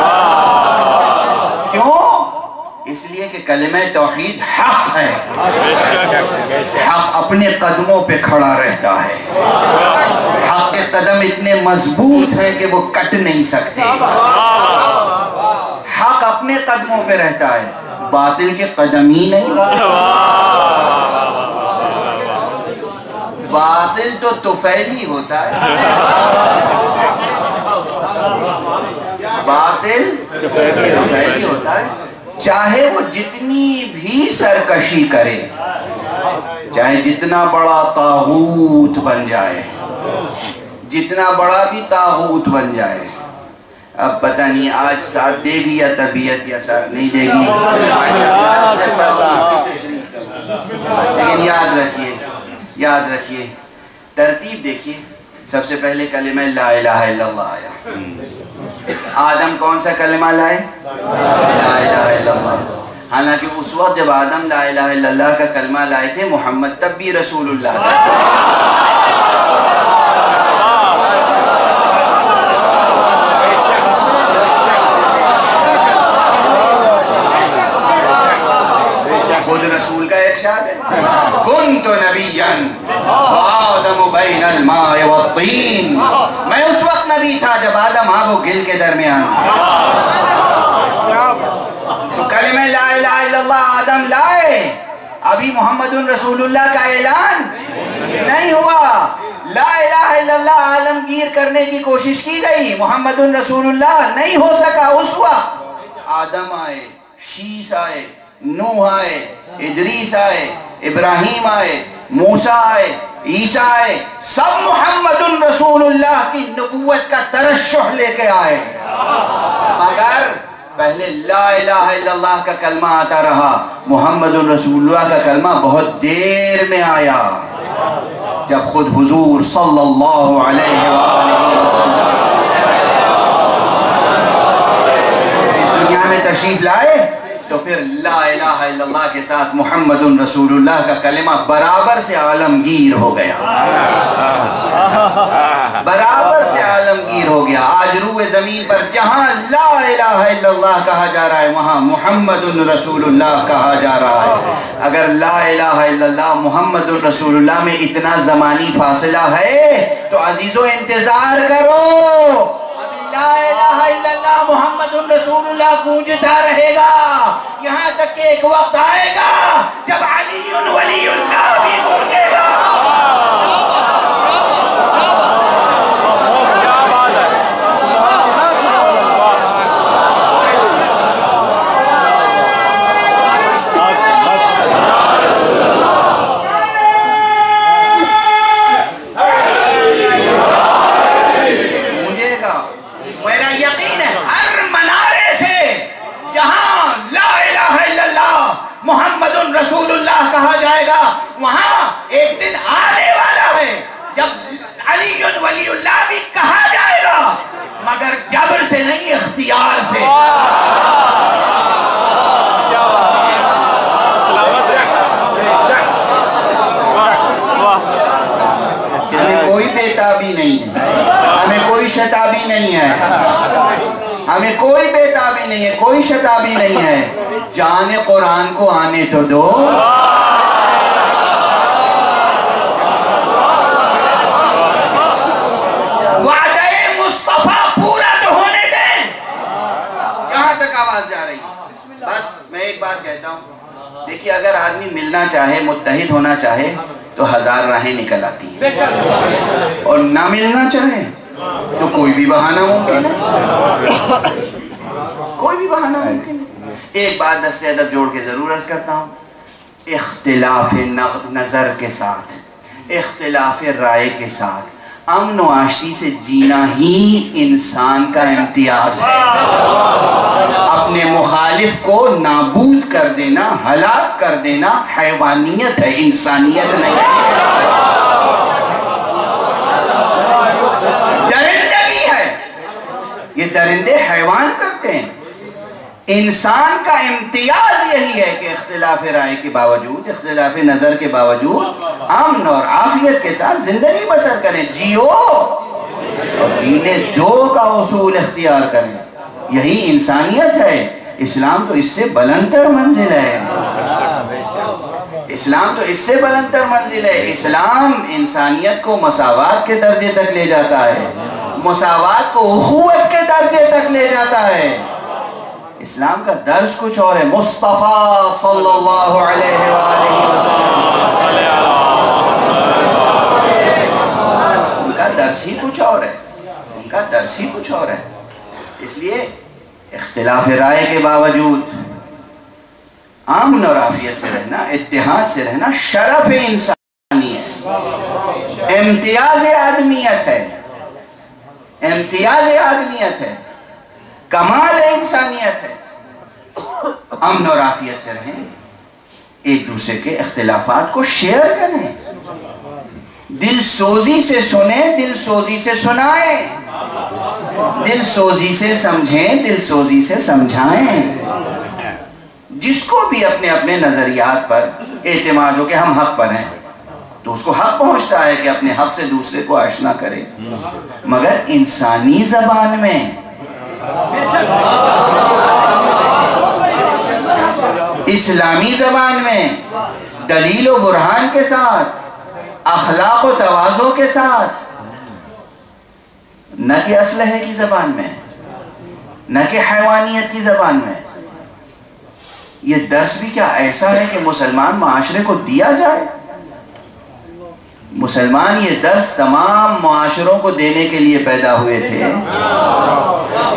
کیوں؟ اس لیے کہ کلمہ توحید حق ہے، حق اپنے قدموں پہ کھڑا رہتا ہے، حق کے قدم اتنے مضبوط ہیں کہ وہ کٹ نہیں سکتے، حق اپنے قدموں پہ رہتا ہے، باطل کے قدم ہی نہیں۔ باطل تو طفیل ہی ہوتا ہے، باطل طفیل ہی ہوتا ہے، چاہے وہ جتنی بھی سرکشی کرے، چاہے جتنا بڑا طاغوت بن جائے، جتنا بڑا بھی طاغوت بن جائے۔ اب پتہ نہیں آج ساتھ دے گی یا طبیعت یا ساتھ نہیں دے گی، لیکن یاد رکھیے ترتیب دیکھیے۔ سب سے پہلے کلمہ لا الہ الا اللہ آیا، آدم کون سا کلمہ لائے؟ لا الہ الا اللہ۔ حالانکہ اس وقت جب آدم لا الہ الا اللہ کا کلمہ لائے تھے، محمد تب بھی رسول اللہ تھا۔ خود رسول کا ارشاد ہے، کنت نبیا وآدم بین الماء والطین، میں اس وقت نبی تھا جب آدم آب و گل کے درمیان۔ تو کلمہ لا الہ الا اللہ آدم لائے، ابھی محمد رسول اللہ کا اعلان نہیں ہوا۔ لا الہ الا اللہ عالمگیر کرنے کی کوشش کی گئی، محمد رسول اللہ نہیں ہو سکا۔ اس وقت آدم آئے، شیس آئے، نوح آئے، ادریس آئے، ابراہیم آئے، موسیٰ آئے، عیسیٰ آئے، سب محمد رسول اللہ کی نبوت کا ترشح لے کے آئے، مگر پہلے لا الہ الا اللہ کا کلمہ آتا رہا، محمد رسول اللہ کا کلمہ بہت دیر میں آیا، جب خود حضور صلی اللہ علیہ وآلہ وسلم اس دنیا میں تشریف لائے تو پھر لا الہ الا اللہ کے ساتھ محمد رسول اللہ کا کلمہ برابر سے عالمگیر ہو گیا، برابر سے عالمگیر ہو گیا۔ آج روح زمین پر جہاں لا الہ الا اللہ کہا جا رہا ہے، وہاں محمد رسول اللہ کہا جا رہا ہے۔ اگر لا الہ الا اللہ محمد رسول اللہ میں اتنا زمانی فاصلہ ہے تو عزیزو انتظار کرو، لا الہ الا اللہ محمد رسول اللہ گونجتا رہے گا، یہاں تک کہ ایک وقت آئے گا جب علی ولی اللہ بھی گونجے گا۔ نہیں ہے، ہمیں کوئی شتابی نہیں ہے، ہمیں کوئی بیتابی نہیں ہے، کوئی شتابی نہیں ہے، جان قرآن کو آنے تو دو۔ وعدہ مصطفیٰ پورا تو ہونے دیں۔ کہاں تک آواز جا رہی ہے؟ بس میں ایک بات کہتا ہوں، دیکھیے اگر آدمی ملنا چاہے، متحد ہونا چاہے تو 1000 راہیں نکل آتی ہیں، اور نہ ملنا چاہے تو کوئی بھی بہانہ ممکن ہے، کوئی بھی بہانہ ممکن ہے۔ ایک بات دست ادب جوڑ کے ضرور عرض کرتا ہوں، اختلاف نظر کے ساتھ، اختلاف رائے کے ساتھ امن و آشتی سے جینا ہی انسان کا امتیاز ہے۔ اپنے مخالف کو نابود کر دینا، ہلاک کر دینا حیوانیت ہے، انسانیت نہیں ہے، درندگی ہے۔ یہ درندے حیوان کرتے ہیں۔ انسان کا امتیاز یہی ہے کہ اختلاف رائے کے باوجود، اختلاف نظر کے باوجود امن اور عافیت کے ساتھ زندگی بسر کریں، جیو اور جینے دو کا اصول اختیار کریں، یہی انسانیت ہے۔ اسلام تو اس سے بلندتر منزل ہے، اسلام تو اس سے بلندتر منزل ہے۔ اسلام انسانیت کو مساوات کے درجے تک لے جاتا ہے، مساوات کو اخوت کے درجے تک لے جاتا ہے۔ اسلام کا درس کچھ اور ہے، مصطفیٰ صلی اللہ علیہ وآلہ وسلم ان کا درس ہی کچھ اور ہے، ان کا درس ہی کچھ اور ہے۔ اس لیے اختلاف رائے کے باوجود امن اور عافیت سے رہنا، اتحاد سے رہنا شرف انسانی ہے، امتیاز آدمیت ہے، امتیاز آدمیت ہے، کمال انسانیت ہے۔ امن اور عافیت سے رہیں، ایک دوسرے کے اختلافات کو شیئر کریں، دل سوزی سے سنیں، دل سوزی سے سنائیں، دل سوزی سے سمجھیں، دل سوزی سے سمجھائیں۔ جس کو بھی اپنے اپنے نظریات پر اعتماد ہو کہ ہم حق پر ہیں، تو اس کو حق پہنچتا ہے کہ اپنے حق سے دوسرے کو آشنا کرے، مگر انسانی زبان میں، اسلامی زبان میں، دلیل و برہان کے ساتھ، اخلاق و تواضع کے ساتھ، نہ کہ اسلحے کی زبان میں، نہ کہ حیوانیت کی زبان میں۔ یہ درس بھی کیا ایسا ہے کہ مسلمان معاشرے کو دیا جائے؟ مسلمان یہ درس تمام معاشروں کو دینے کے لیے پیدا ہوئے تھے۔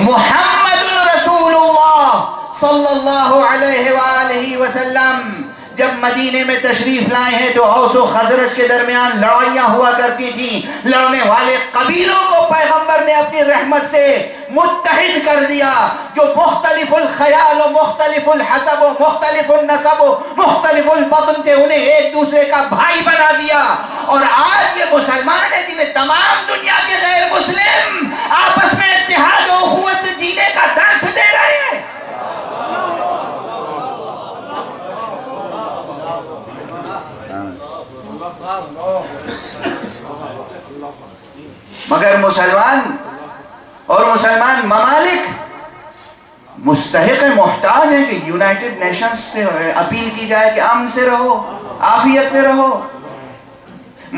محمد رسول اللہ صلی اللہ علیہ وآلہ وسلم جب مدینے میں تشریف لائے ہیں تو اوس و خزرج کے درمیان لڑائیاں ہوا کرتی تھیں، لڑنے والے قبیلوں کو پیغمبر نے اپنی رحمت سے متحد کر دیا، جو مختلف الخیال و مختلف الحسب و مختلف النسب و مختلف البطن تھے، انہیں ایک دوسرے کا بھائی بنا دیا۔ اور آج یہ مسلمان ہیں جنہیں تمام دنیا کے غیر مسلم آپس میں اتحاد و اخوت سے جینے کا درس دے رہے ہیں۔ مگر مسلمان اور مسلمان ممالک مستحق محتاج ہیں کہ یونائٹڈ نیشنز سے اپیل کی جائے کہ امن سے رہو، عافیت سے رہو۔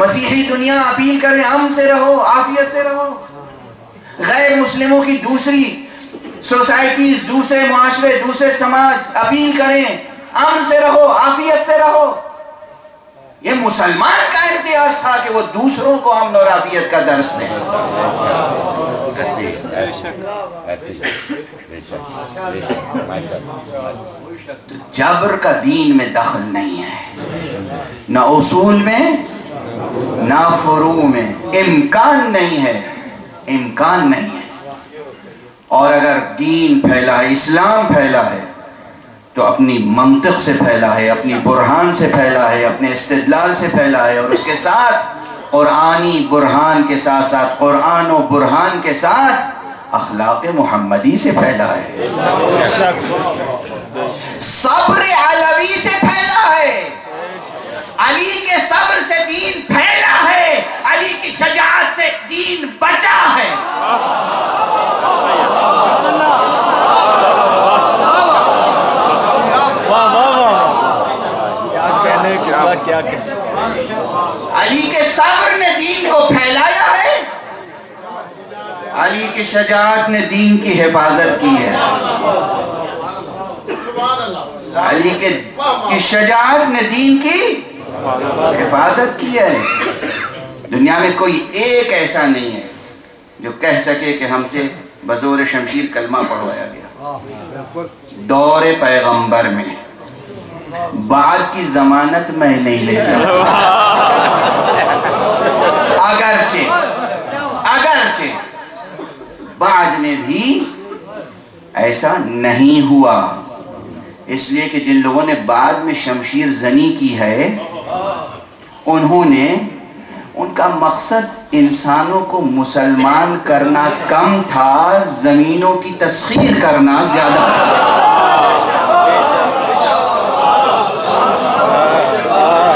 مسیحی دنیا اپیل کریں امن سے رہو، عافیت سے رہو۔ غیر مسلموں کی دوسری سوسائٹیز، دوسرے معاشرے، دوسرے سماج اپیل کریں امن سے رہو، عافیت سے رہو۔ یہ مسلمان کا امتیاز تھا کہ وہ دوسروں کو امن اور عافیت کا درس دیں۔ جبر کا دین میں دخل نہیں ہے، نہ اصول میں نہ فروع میں، امکان نہیں ہے، امکان نہیں ہے۔ اور اگر دین پھیلا ہے، اسلام پھیلا ہے، تو اپنی منطق سے پھیلا ہے، اپنی برہان سے پھیلا ہے، اپنے استدلال سے پھیلا ہے، اور اس کے ساتھ قرآنی برہان کے ساتھ ساتھ قرآن و برہان کے ساتھ اخلاق محمدی سے پھیلا ہے، صبر علوی سے پھیلا ہے، علی کے صبر سے دین پھیلا ہے، علی کی شجاعت سے دین کی شجاعت نے دین کی حفاظت کی ہے، علی کی شجاعت نے دین کی حفاظت کی ہے۔ دنیا میں کوئی ایک ایسا نہیں ہے جو کہہ سکے کہ ہم سے بزور شمشیر کلمہ پڑھوایا گیا۔ دور پیغمبر میں بعد کی ضمانت میں نہیں لیتا، اگرچہ بعد میں بھی ایسا نہیں ہوا، اس لیے کہ جن لوگوں نے بعد میں شمشیر زنی کی ہے انہوں نے ان کا مقصد انسانوں کو مسلمان کرنا کم تھا، زمینوں کی تسخیر کرنا زیادہ تھا۔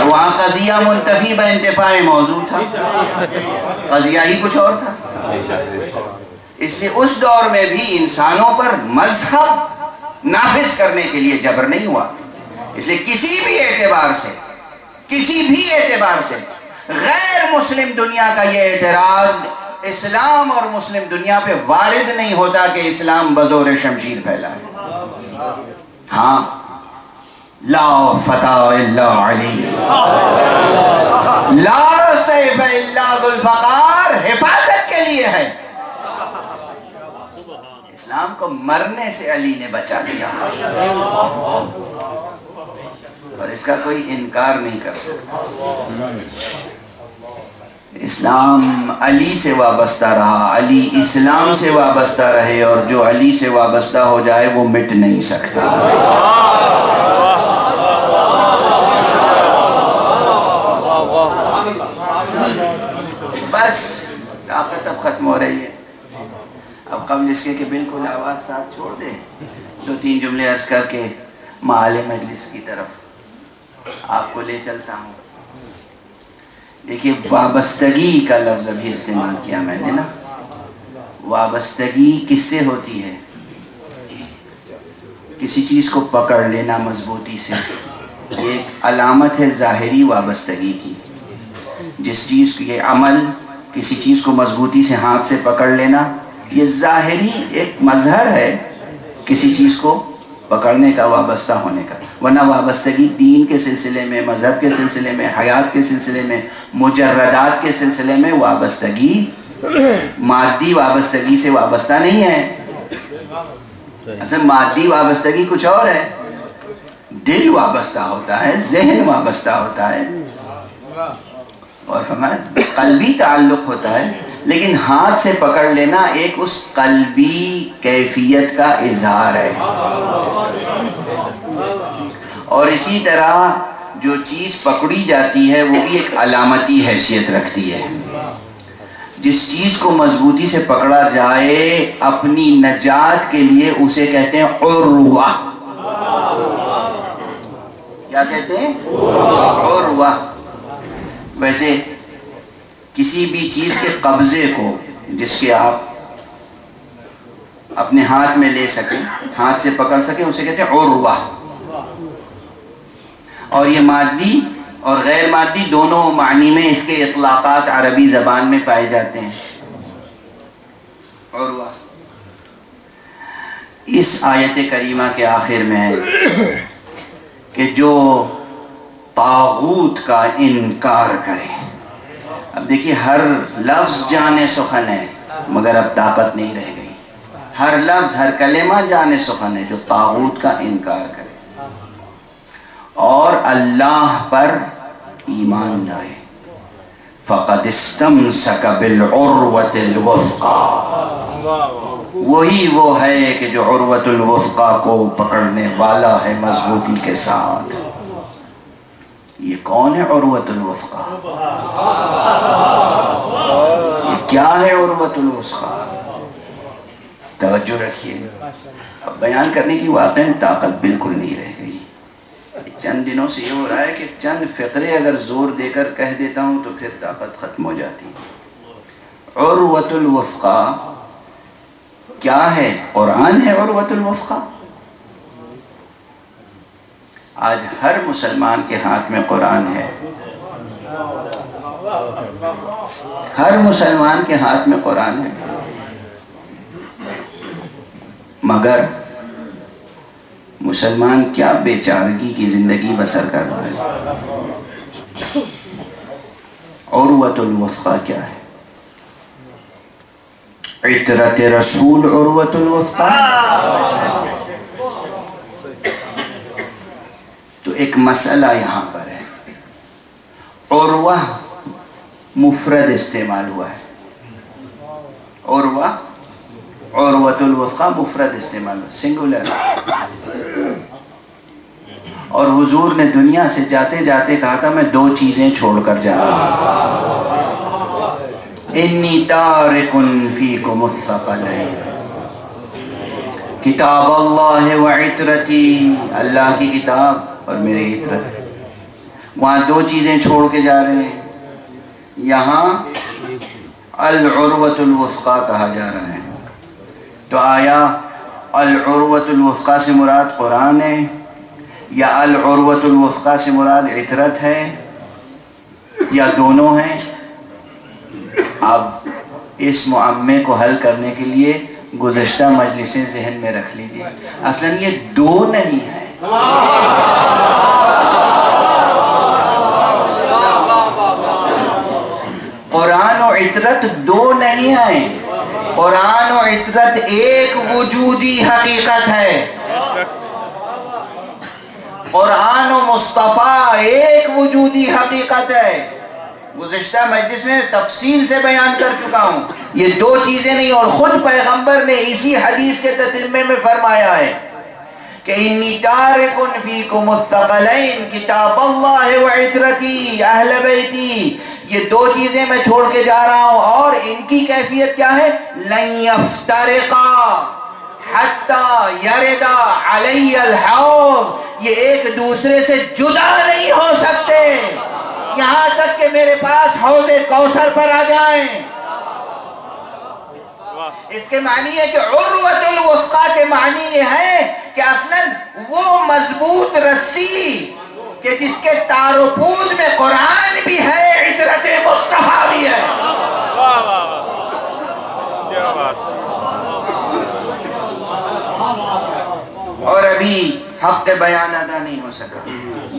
وہاں قضیہ منتفی با انتفاع موضوع تھا، قضیہ ہی کچھ اور تھا۔ اس لیے اس دور میں بھی انسانوں پر مذہب نافذ کرنے کے لیے جبر نہیں ہوا۔ اس لیے کسی بھی اعتبار سے غیر مسلم دنیا کا یہ اعتراض اسلام اور مسلم دنیا پہ وارد نہیں ہوتا کہ اسلام بزور شمشیر پھیلا ہے۔ ہاں، لا فتح الا علی، لا سیف الا ذو الفقار، حفاظت کے لیے ہے۔ اسلام کو مرنے سے علی نے بچا دیا اور اس کا کوئی انکار نہیں کر سکتا۔ اسلام علی سے وابستہ رہا، علی اسلام سے وابستہ رہے، اور جو علی سے وابستہ ہو جائے وہ مٹ نہیں سکتا۔ بس طاقت اب ختم ہو رہی ہے۔ اب قبل اس کے کہ بالکل آواز ساتھ چھوڑ دے، 2-3 جملے عرض کر کے معال مجلس کی طرف آپ کو لے چلتا ہوں۔ دیکھیے، وابستگی کا لفظ ابھی استعمال کیا میں نے نا۔ وابستگی کس سے ہوتی ہے؟ کسی چیز کو پکڑ لینا مضبوطی سے، یہ ایک علامت ہے ظاہری وابستگی کی۔ جس چیز کو، یہ عمل، کسی چیز کو مضبوطی سے ہاتھ سے پکڑ لینا، یہ ظاہری ایک مظہر ہے کسی چیز کو پکڑنے کا، وابستہ ہونے کا۔ ورنہ وابستگی دین کے سلسلے میں، مذہب کے سلسلے میں، حیات کے سلسلے میں، مجردات کے سلسلے میں وابستگی مادی وابستگی سے وابستہ نہیں ہے۔ اصل مادی وابستگی کچھ اور ہے، دل وابستہ ہوتا ہے، ذہن وابستہ ہوتا ہے، اور فرمایا قلبی تعلق ہوتا ہے۔ لیکن ہاتھ سے پکڑ لینا ایک اس قلبی کیفیت کا اظہار ہے، اور اسی طرح جو چیز پکڑی جاتی ہے وہ بھی ایک علامتی حیثیت رکھتی ہے۔ جس چیز کو مضبوطی سے پکڑا جائے اپنی نجات کے لیے اسے کہتے ہیں عروہ۔ کیا کہتے ہیں؟ عروہ۔ ویسے کسی بھی چیز کے قبضے کو، جس کے آپ اپنے ہاتھ میں لے سکیں، ہاتھ سے پکڑ سکیں، اسے کہتے ہیں عروہ۔ اور یہ مادی اور غیر مادی دونوں معنی میں اس کے اطلاقات عربی زبان میں پائے جاتے ہیں۔ عروہ اس آیت کریمہ کے آخر میں ہے کہ جو طاغوت کا انکار کرے۔ اب دیکھیے، ہر لفظ جانے سخن ہے مگر اب طاقت نہیں رہ گئی۔ ہر لفظ، ہر کلمہ جانے سخن ہے جو طاغوت کا انکار کرے اور اللہ پر ایمان لائے۔ فَقَدْ اسْتَمْسَكَ بِالْعُرْوَةِ الْوُثْقَى، وہی وہ ہے کہ جو عروۃ الوثقیٰ کو پکڑنے والا ہے مضبوطی کے ساتھ۔ یہ کون ہے عروۃ الوثقیٰ؟ یہ کیا ہے عروۃ الوثقیٰ؟ توجہ رکھیے، اب بیان کرنے کی واقعی طاقت بالکل نہیں رہ گئی۔ چند دنوں سے یہ ہو رہا ہے کہ چند فقرے اگر زور دے کر کہہ دیتا ہوں تو پھر طاقت ختم ہو جاتی۔ عروۃ الوثقیٰ کیا ہے؟ قرآن ہے عروۃ الوثقیٰ۔ آج ہر مسلمان کے ہاتھ میں قرآن ہے، ہر مسلمان کے ہاتھ میں قرآن ہے۔ مگر مسلمان کیا بے چارگی کی زندگی بسر کر رہا ہے. عروۃ الوثقیٰ کیا ہے؟ عطرت رسول عروۃ الوثقیٰ. تو ایک مسئلہ یہاں پر ہے. عروہ مفرد استعمال ہوا ہے. عروہ عروۃ الوثقیٰ مفرد استعمال ہوا، سنگولر. اور حضور نے دنیا سے جاتے جاتے کہا تھا میں 2 چیزیں چھوڑ کر جا رہا ہوں. انی تارک فیکم الثقلین، کتاب اللہ و عطرتی، اللہ کی کتاب اور میری عطرت. وہاں 2 چیزیں چھوڑ کے جا رہے ہیں، یہاں العروۃ الوثقیٰ کہا جا رہا ہے. تو آیا العروۃ الوثقیٰ سے مراد قرآن ہے یا العروۃ الوثقیٰ سے مراد عطرت ہے یا دونوں ہیں؟ اب اس معمے کو حل کرنے کے لیے گزشتہ مجلسیں ذہن میں رکھ لیجیے. اصلاً یہ 2 نہیں ہیں. قرآن و عطرت 2 نہیں ہیں. قرآن و عطرت ایک وجودی حقیقت ہے. قرآن و مصطفیٰ ایک وجودی حقیقت ہے. گزشتہ مجلس میں تفصیل سے بیان کر چکا ہوں. یہ 2 چیزیں نہیں، اور خود پیغمبر نے اسی حدیث کے تتمے میں فرمایا ہے کہ انی تارک فیکم الثقلین کتاب اللہ و عطرتی اہل بیتی. یہ 2 چیزیں میں چھوڑ کے جا رہا ہوں، اور ان کی کیفیت کیا ہے؟ لن یفترقا حتی یردا علی الحوض. یہ ایک دوسرے سے جدا نہیں ہو سکتے یہاں تک کہ میرے پاس حوض کوثر پر آ جائیں. اس کے معنی ہے کہ عروۃ الوثقیٰ کے معنی یہ ہے کہ اصلاً وہ مضبوط رسی کہ جس کے تار و پود میں قرآن بھی ہے، عطرت مصطفیٰ بھی ہے. اور ابھی حق بیان ادا نہیں ہو سکا.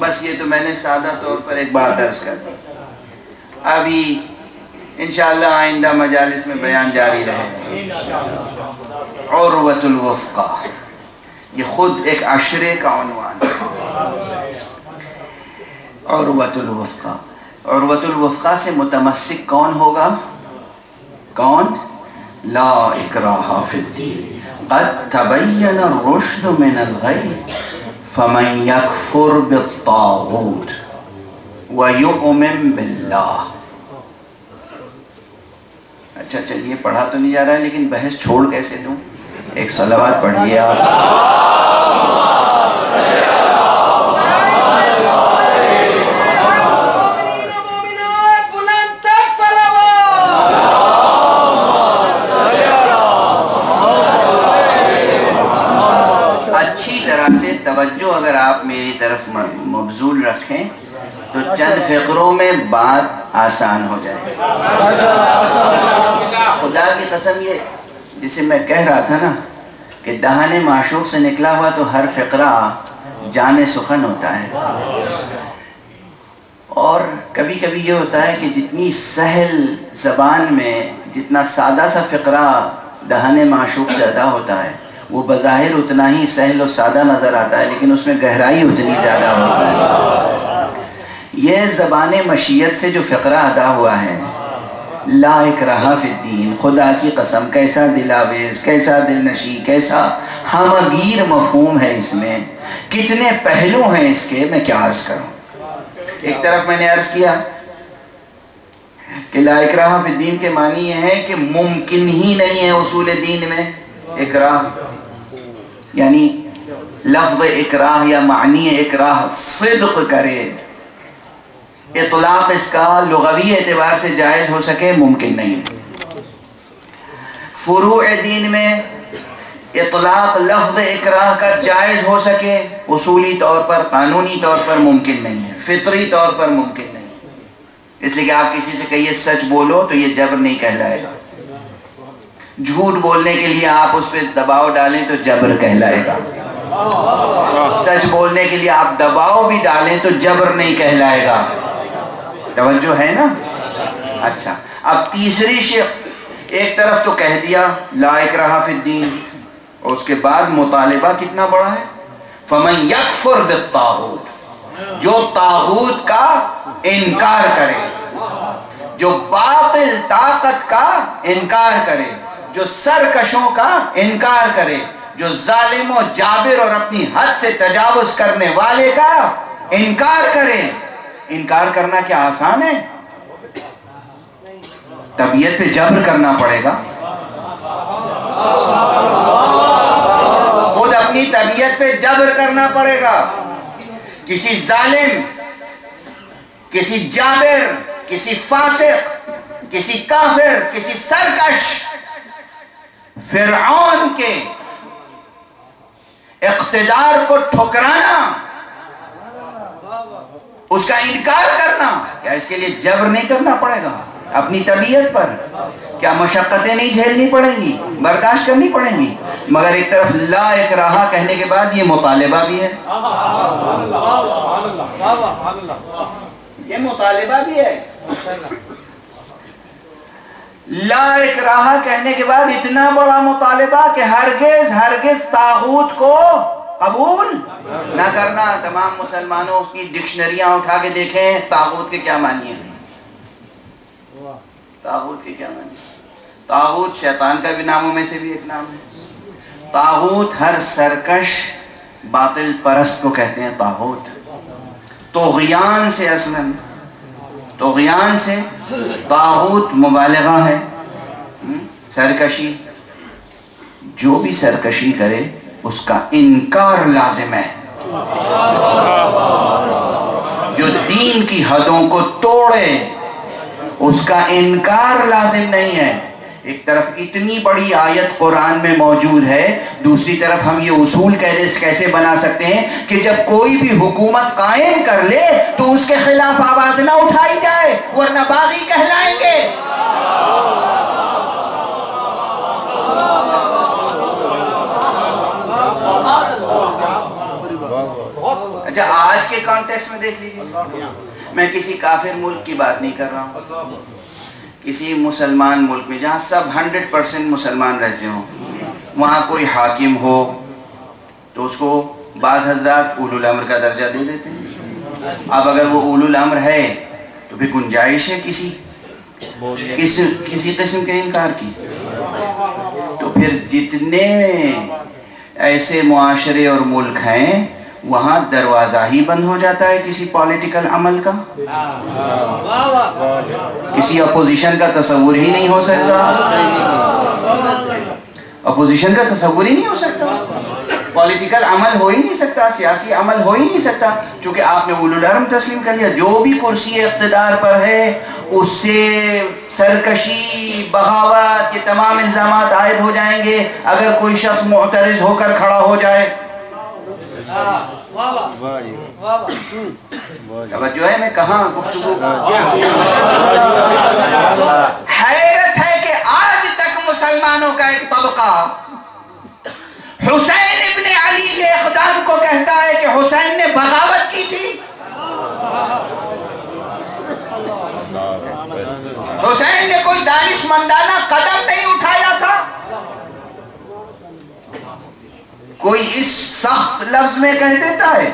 بس یہ تو میں نے سادہ طور پر ایک بات عرض کر دی. ابھی انشاءاللہ آئندہ مجالس میں بیان جاری رہے. عروۃ الوثقیٰ یہ خود ایک عشرے کا عنوان ہے. عروۃ الوثقیٰ. عروۃ الوثقیٰ سے متمسک کون ہوگا؟ کون؟ لا اکراہ فی الدین قد تبین الرشد من الغی فمن یکفر بالطاغوت ویؤمن باللہ. اچھا چلیے، پڑھا تو نہیں جا رہا ہے لیکن بحث چھوڑ کیسے دوں؟ ایک صلوات پڑھیے آپ. توجہ اگر آپ میری طرف مبذول رکھیں تو چند فقروں میں بات آسان ہو جائے. خدا کی قسم، یہ جسے میں کہہ رہا تھا نا کہ دہان معشوق سے نکلا ہوا تو ہر فقرہ جان سخن ہوتا ہے. اور کبھی کبھی یہ ہوتا ہے کہ جتنی سہل زبان میں جتنا سادہ سا فقرہ دہان معشوق سے ادا ہوتا ہے وہ بظاہر اتنا ہی سہل و سادہ نظر آتا ہے، لیکن اس میں گہرائی اتنی زیادہ ہوتا ہے. یہ زبان مشیت سے جو فقرہ ادا ہوا ہے، لا اکراہ فی الدین، خدا کی قسم کیسا دل آویز، کیسا دل نشی، کیسا ہمگیر مفہوم ہے اس میں. کتنے پہلو ہیں اس کے، میں کیا عرض کروں. ایک طرف میں نے عرض کیا کہ لا اکراہ فی الدین کے معنی یہ ہے کہ ممکن ہی نہیں ہے اصول دین میں اکراہ. یعنی لفظ اکراہ یا معنی اکراہ صدق کرے، اطلاق اس کا لغوی اعتبار سے جائز ہو سکے، ممکن نہیں. فروع دین میں اطلاق لفظ اکراہ کا جائز ہو سکے، اصولی طور پر قانونی طور پر ممکن نہیں ہے، فطری طور پر ممکن نہیں. اس لیے کہ آپ کسی سے کہیے سچ بولو تو یہ جبر نہیں کہلائے گا. جھوٹ بولنے کے لیے آپ اس پہ دباؤ ڈالیں تو جبر کہلائے گا، سچ بولنے کے لیے آپ دباؤ بھی ڈالیں تو جبر نہیں کہلائے گا. توجہ ہے نا؟ اچھا، اب تیسری شق، ایک طرف تو کہہ دیا لا اکراہ فی الدین، اور اس کے بعد مطالبہ کتنا بڑا ہے، فمن یکفر بالطاغوت، جو طاغوت کا انکار کرے، جو باطل طاقت کا انکار کرے، جو سرکشوں کا انکار کرے، جو ظالم و جابر اور اپنی حد سے تجاوز کرنے والے کا انکار کرے. انکار کرنا کیا آسان ہے؟ طبیعت پہ جبر کرنا پڑے گا، خود اپنی طبیعت پہ جبر کرنا پڑے گا. کسی ظالم، کسی جابر، کسی فاسق، کسی کافر، کسی سرکش فرعون کے اقتدار کو ٹھکرانا، اس کا انکار کرنا، کیا اس کے لیے جبر نہیں کرنا پڑے گا اپنی طبیعت پر؟ کیا مشقتیں نہیں جھیلنی پڑیں گی، برداشت کرنی پڑیں گی؟ مگر ایک طرف لا اکراہ کہنے کے بعد یہ مطالبہ بھی ہے، یہ مطالبہ بھی ہے. لا اکراہ کہنے کے بعد اتنا بڑا مطالبہ کہ ہرگز ہرگز طاغوت کو قبول نہ کرنا. تمام مسلمانوں کی ڈکشنریاں اٹھا کے دیکھیں طاغوت کے کیا معنی ہیں. طاغوت کے کیا معنی؟ طاغوت شیطان کا بھی ناموں میں سے بھی ایک نام ہے. طاغوت ہر سرکش باطل پرست کو کہتے ہیں طاغوت. طغیان سے اصلاً، طغیان سے طاغوت مبالغہ ہے، سرکشی. جو بھی سرکشی کرے اس کا انکار لازم ہے. جو دین کی حدوں کو توڑے اس کا انکار لازم نہیں ہے. ایک طرف اتنی بڑی آیت قرآن میں موجود ہے، دوسری طرف ہم یہ اصول کیسے بنا سکتے ہیں کہ جب کوئی بھی حکومت قائم کر لے تو اس کے خلاف آواز نہ اٹھائی جائے ورنہ باغی کہلائیں گے. اچھا، آج کے کانٹیکسٹ میں دیکھ لیجیے، میں کسی کافر ملک کی بات نہیں کر رہا ہوں، کسی مسلمان ملک میں جہاں سب 100% مسلمان رہتے ہوں، وہاں کوئی حاکم ہو تو اس کو بعض حضرات اولو الامر کا درجہ دے دیتے ہیں. اب اگر وہ اولو الامر ہے تو پھر گنجائش ہے کسی قسم کے انکار کی. تو پھر جتنے ایسے معاشرے اور ملک ہیں وہاں دروازہ ہی بند ہو جاتا ہے کسی پولیٹیکل عمل کا. کسی اپوزیشن کا تصور ہی نہیں ہو سکتا، اپوزیشن کا تصور ہی نہیں ہو سکتا، پولیٹیکل عمل ہو ہی نہیں سکتا، سیاسی عمل ہو ہی نہیں سکتا، چونکہ آپ نے اولو الامر تسلیم کر لیا. جو بھی کرسی اقتدار پر ہے اس سے سرکشی، بغاوت، یہ تمام الزامات عائد ہو جائیں گے اگر کوئی شخص معترض ہو کر کھڑا ہو جائے. توجہ ہے میں کہاں گفتگو. حیرت ہے کہ آج تک مسلمانوں کا ایک طبقہ حسین ابن علی کے اقدام کو کہتا ہے کہ حسین نے بغاوت کی تھی. حسین نے کوئی دانشمندانہ قدم نہیں اٹھایا تھا. کوئی اس سخت لفظ میں کہہ دیتا ہے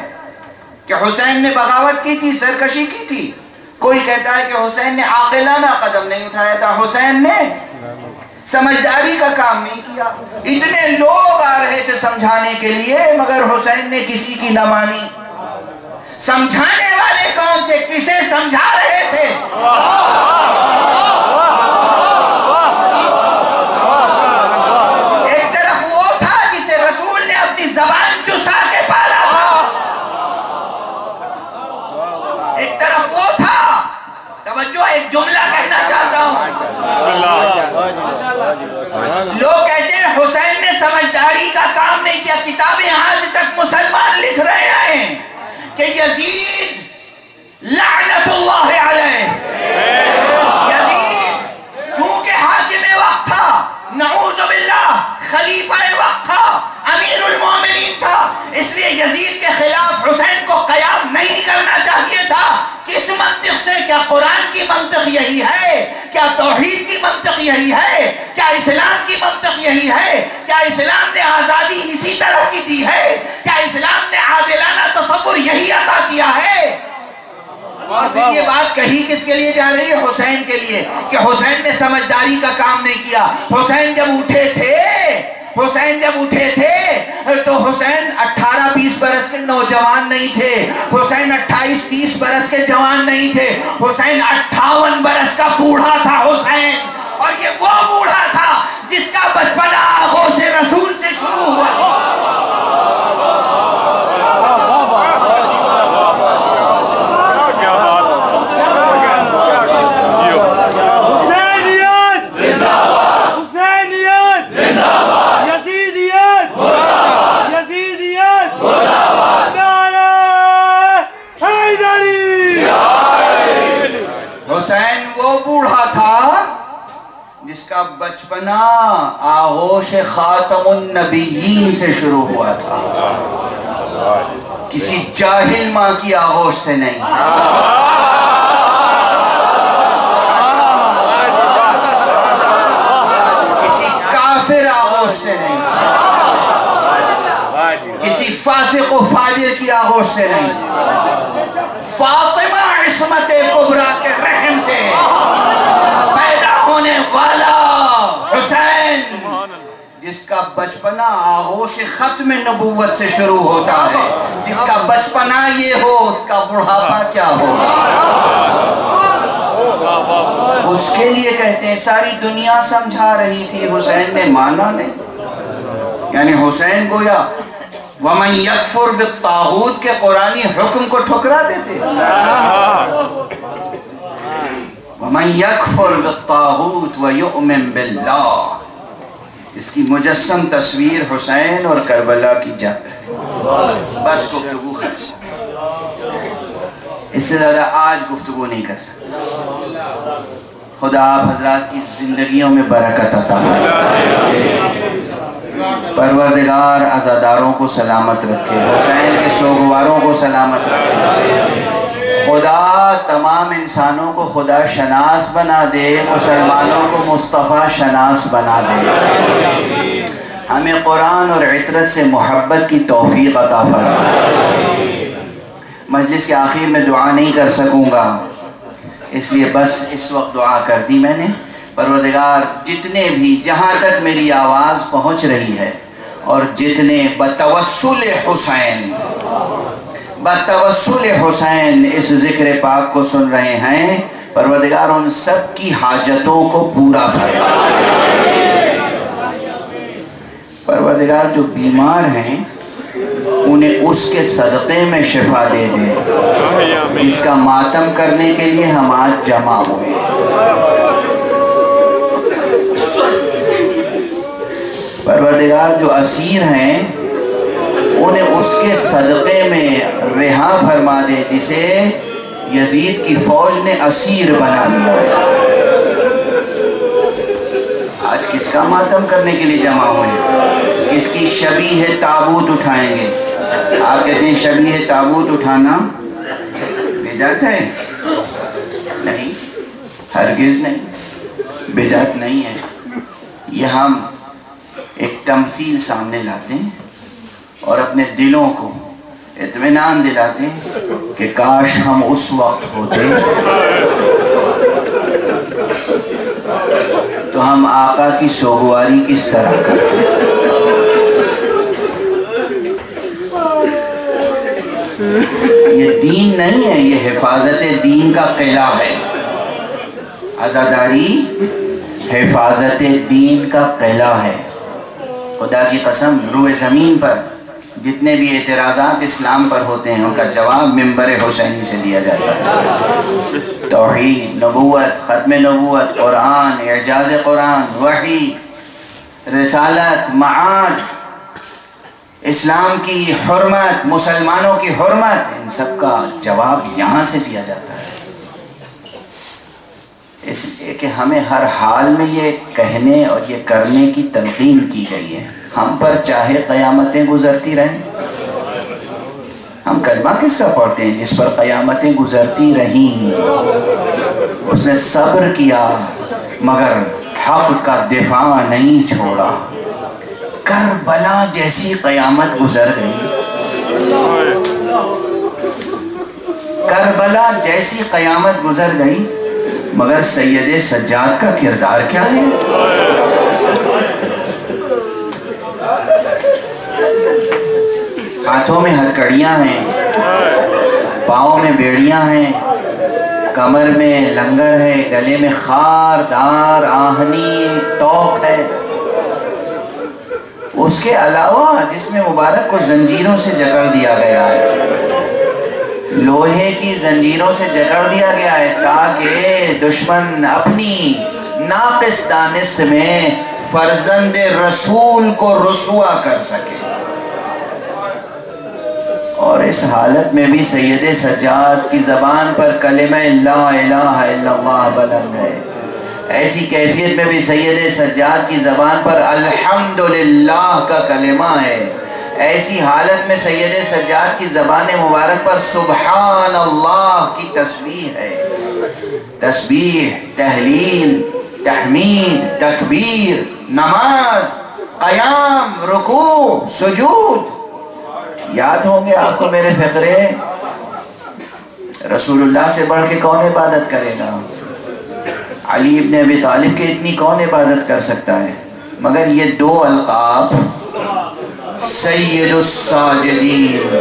کہ حسین نے بغاوت کی تھی، سرکشی کی تھی. کوئی کہتا ہے کہ حسین نے عاقلانہ قدم نہیں اٹھایا تھا، حسین نے سمجھداری کا کام نہیں کیا. اتنے لوگ آ رہے تھے سمجھانے کے لیے مگر حسین نے کسی کی نہ مانی. سمجھانے والے کون تھے؟ کسے سمجھا رہے تھے؟ ایک طرف وہ تھا جسے رسول نے اپنی زبان چسا کے پالا تھا، ایک طرف وہ تھا. توجہ، ایک جملہ کہنا چاہتا ہوں. لوگ کہتے ہیں حسین نے سمجھداری کا کام نہیں کیا. کتابیں آج تک مسلمان لکھ رہے ہیں کہ یزید لعنت اللہ علیہ، یزید چونکہ حاکم وقت تھا، نعوذ باللہ خلیفہ وقت تھا، امیر المومنین تھا، اس لیے یزید کے خلاف حسین کو قیام نہیں کرنا چاہیے تھا۔ کس منطق سے؟ کیا قرآن کی منطق یہی ہے؟ کیا توحید کی منطق یہی ہے؟ کیا اسلام کی منطق یہی ہے؟ کیا اسلام نے آزادی اسی طرح کی دی ہے؟ کیا اسلام نے عادلانہ تصور یہی عطا کیا ہے؟ اور پھر یہ بات کہی کس کے لیے جا رہی ہے؟ حسین کے لیے، کہ حسین نے سمجھداری کا کام نہیں کیا۔ حسین جب اٹھے تھے تو حسین 18-20 برس کے نوجوان نہیں تھے، حسین 28-30 برس کے جوان نہیں تھے، حسین 58 برس کا بوڑھا تھا حسین، اور یہ وہ بوڑھا تھا جس کا بچپنا آغوش رسول سے شروع ہوا۔ حسین وہ بوڑھا تھا جس کا بچپنا آغوش خاتم النبیین سے شروع ہوا تھا، کسی جاہل ماں کی آغوش سے نہیں، کسی کافر آغوش سے نہیں، کسی فاسق و فاجر کی آغوش سے نہیں، فاطمہ عصمت کبریٰ کے رحم سے پیدا ہونے والا حسین، جس کا بچپنا آغوش ختم نبوت سے شروع ہوتا ہے، جس کا بچپنا یہ ہو اس کا بڑھاپا کیا ہو۔ اس کے لیے کہتے ہیں ساری دنیا سمجھا رہی تھی، حسین نے مانا نہیں، یعنی حسین گویا وَمَنْ يَكْفُرْ بِالطَّاغُوتِ کے قرآنی حکم کو ٹھکرا دیتے۔ وَمَنْ يَكْفُرْ بِالطَّاغُوتِ وَيُؤْمِنْ بِاللَّهِ، اس کی مجسم تصویر حسین اور کربلا کی جنگ ہے۔ بس گفتگو خرچ، اس سے زیادہ آج گفتگو نہیں کر سکتا۔ خدا آپ حضرات کی زندگیوں میں برکت عطا فرمائے، پروردگار عزاداروں کو سلامت رکھے، حسین کے سوگواروں کو سلامت رکھے، خدا تمام انسانوں کو خدا شناس بنا دے، مسلمانوں کو مصطفیٰ شناس بنا دے، ہمیں قرآن اور عطرت سے محبت کی توفیق عطا فرمائے۔ مجلس کے آخر میں دعا نہیں کر سکوں گا، اس لیے بس اس وقت دعا کر دی میں نے۔ پروردگار جتنے بھی جہاں تک میری آواز پہنچ رہی ہے اور جتنے بتوسل حسین اس ذکر پاک کو سن رہے ہیں، پروردگار ان سب کی حاجتوں کو پورا فرمائے۔ پروردگار جو بیمار ہیں انہیں اس کے صدقے میں شفا دے دے جس کا ماتم کرنے کے لیے ہم آج جمع ہوئے۔ پروردگار جو اسیر ہیں انہیں اس کے صدقے میں رہا فرما دے جسے یزید کی فوج نے اسیر بنا لیا۔ آج کس کا ماتم کرنے کے لیے جمع ہوئے؟ کس کی شبیہ تابوت اٹھائیں گے؟ آپ کہتے ہیں شبیہ تابوت اٹھانا بدعت ہے؟ نہیں، ہرگز نہیں، بدعت نہیں ہے۔ یہ ہم ایک تمثیل سامنے لاتے ہیں اور اپنے دلوں کو اطمینان دلاتے ہیں کہ کاش ہم اس وقت ہوتے تو ہم آقا کی سوگواری کس طرح کرتے۔ یہ دین نہیں ہے، یہ حفاظت دین کا قلعہ ہے۔ عزاداری حفاظت دین کا قلعہ ہے۔ خدا کی قسم روئے زمین پر جتنے بھی اعتراضات اسلام پر ہوتے ہیں ان کا جواب منبر حسینی سے دیا جاتا ہے۔ توحید، نبوت، ختم نبوت، قرآن، اعجاز قرآن، وحی، رسالت، معاد، اسلام کی حرمت، مسلمانوں کی حرمت، ان سب کا جواب یہاں سے دیا جاتا ہے۔ اس لیے کہ ہمیں ہر حال میں یہ کہنے اور یہ کرنے کی تلقین کی گئی ہے، ہم پر چاہے قیامتیں گزرتی رہیں۔ ہم کلمہ کس کا پڑھتے ہیں؟ جس پر قیامتیں گزرتی رہیں، اس نے صبر کیا مگر حق کا دفاع نہیں چھوڑا۔ کربلا جیسی قیامت گزر گئی، کربلا جیسی قیامت گزر گئی، مگر سید سجاد کا کردار کیا ہے؟ ہاتھوں میں ہتھکڑیاں ہیں، پاؤں میں بیڑیاں ہیں، کمر میں لنگر ہے، گلے میں خاردار آہنی توق ہے۔ اس کے علاوہ جسم مبارک کو زنجیروں سے جکڑ دیا گیا ہے، لوہے کی زنجیروں سے جکڑ دیا گیا ہے تاکہ دشمن اپنی ناقص دانست میں فرزند رسول کو رسوا کر سکے۔ اور اس حالت میں بھی سید سجاد کی زبان پر کلمہ لا الہ الا اللہ بلند ہے۔ ایسی کیفیت میں بھی سید سجاد کی زبان پر الحمدللہ کا کلمہ ہے۔ ایسی حالت میں سید سجاد کی زبان مبارک پر سبحان اللہ کی تسبیح ہے۔ تسبیح، تحلیل، تحمید، تکبیر، نماز، قیام، رکوع، سجود۔ یاد ہوں گے آپ کو میرے فقرے، رسول اللہ سے بڑھ کے کون عبادت کرے گا؟ علی ابن ابی طالب کے اتنی کون عبادت کر سکتا ہے؟ مگر یہ دو القاب سید الساجدین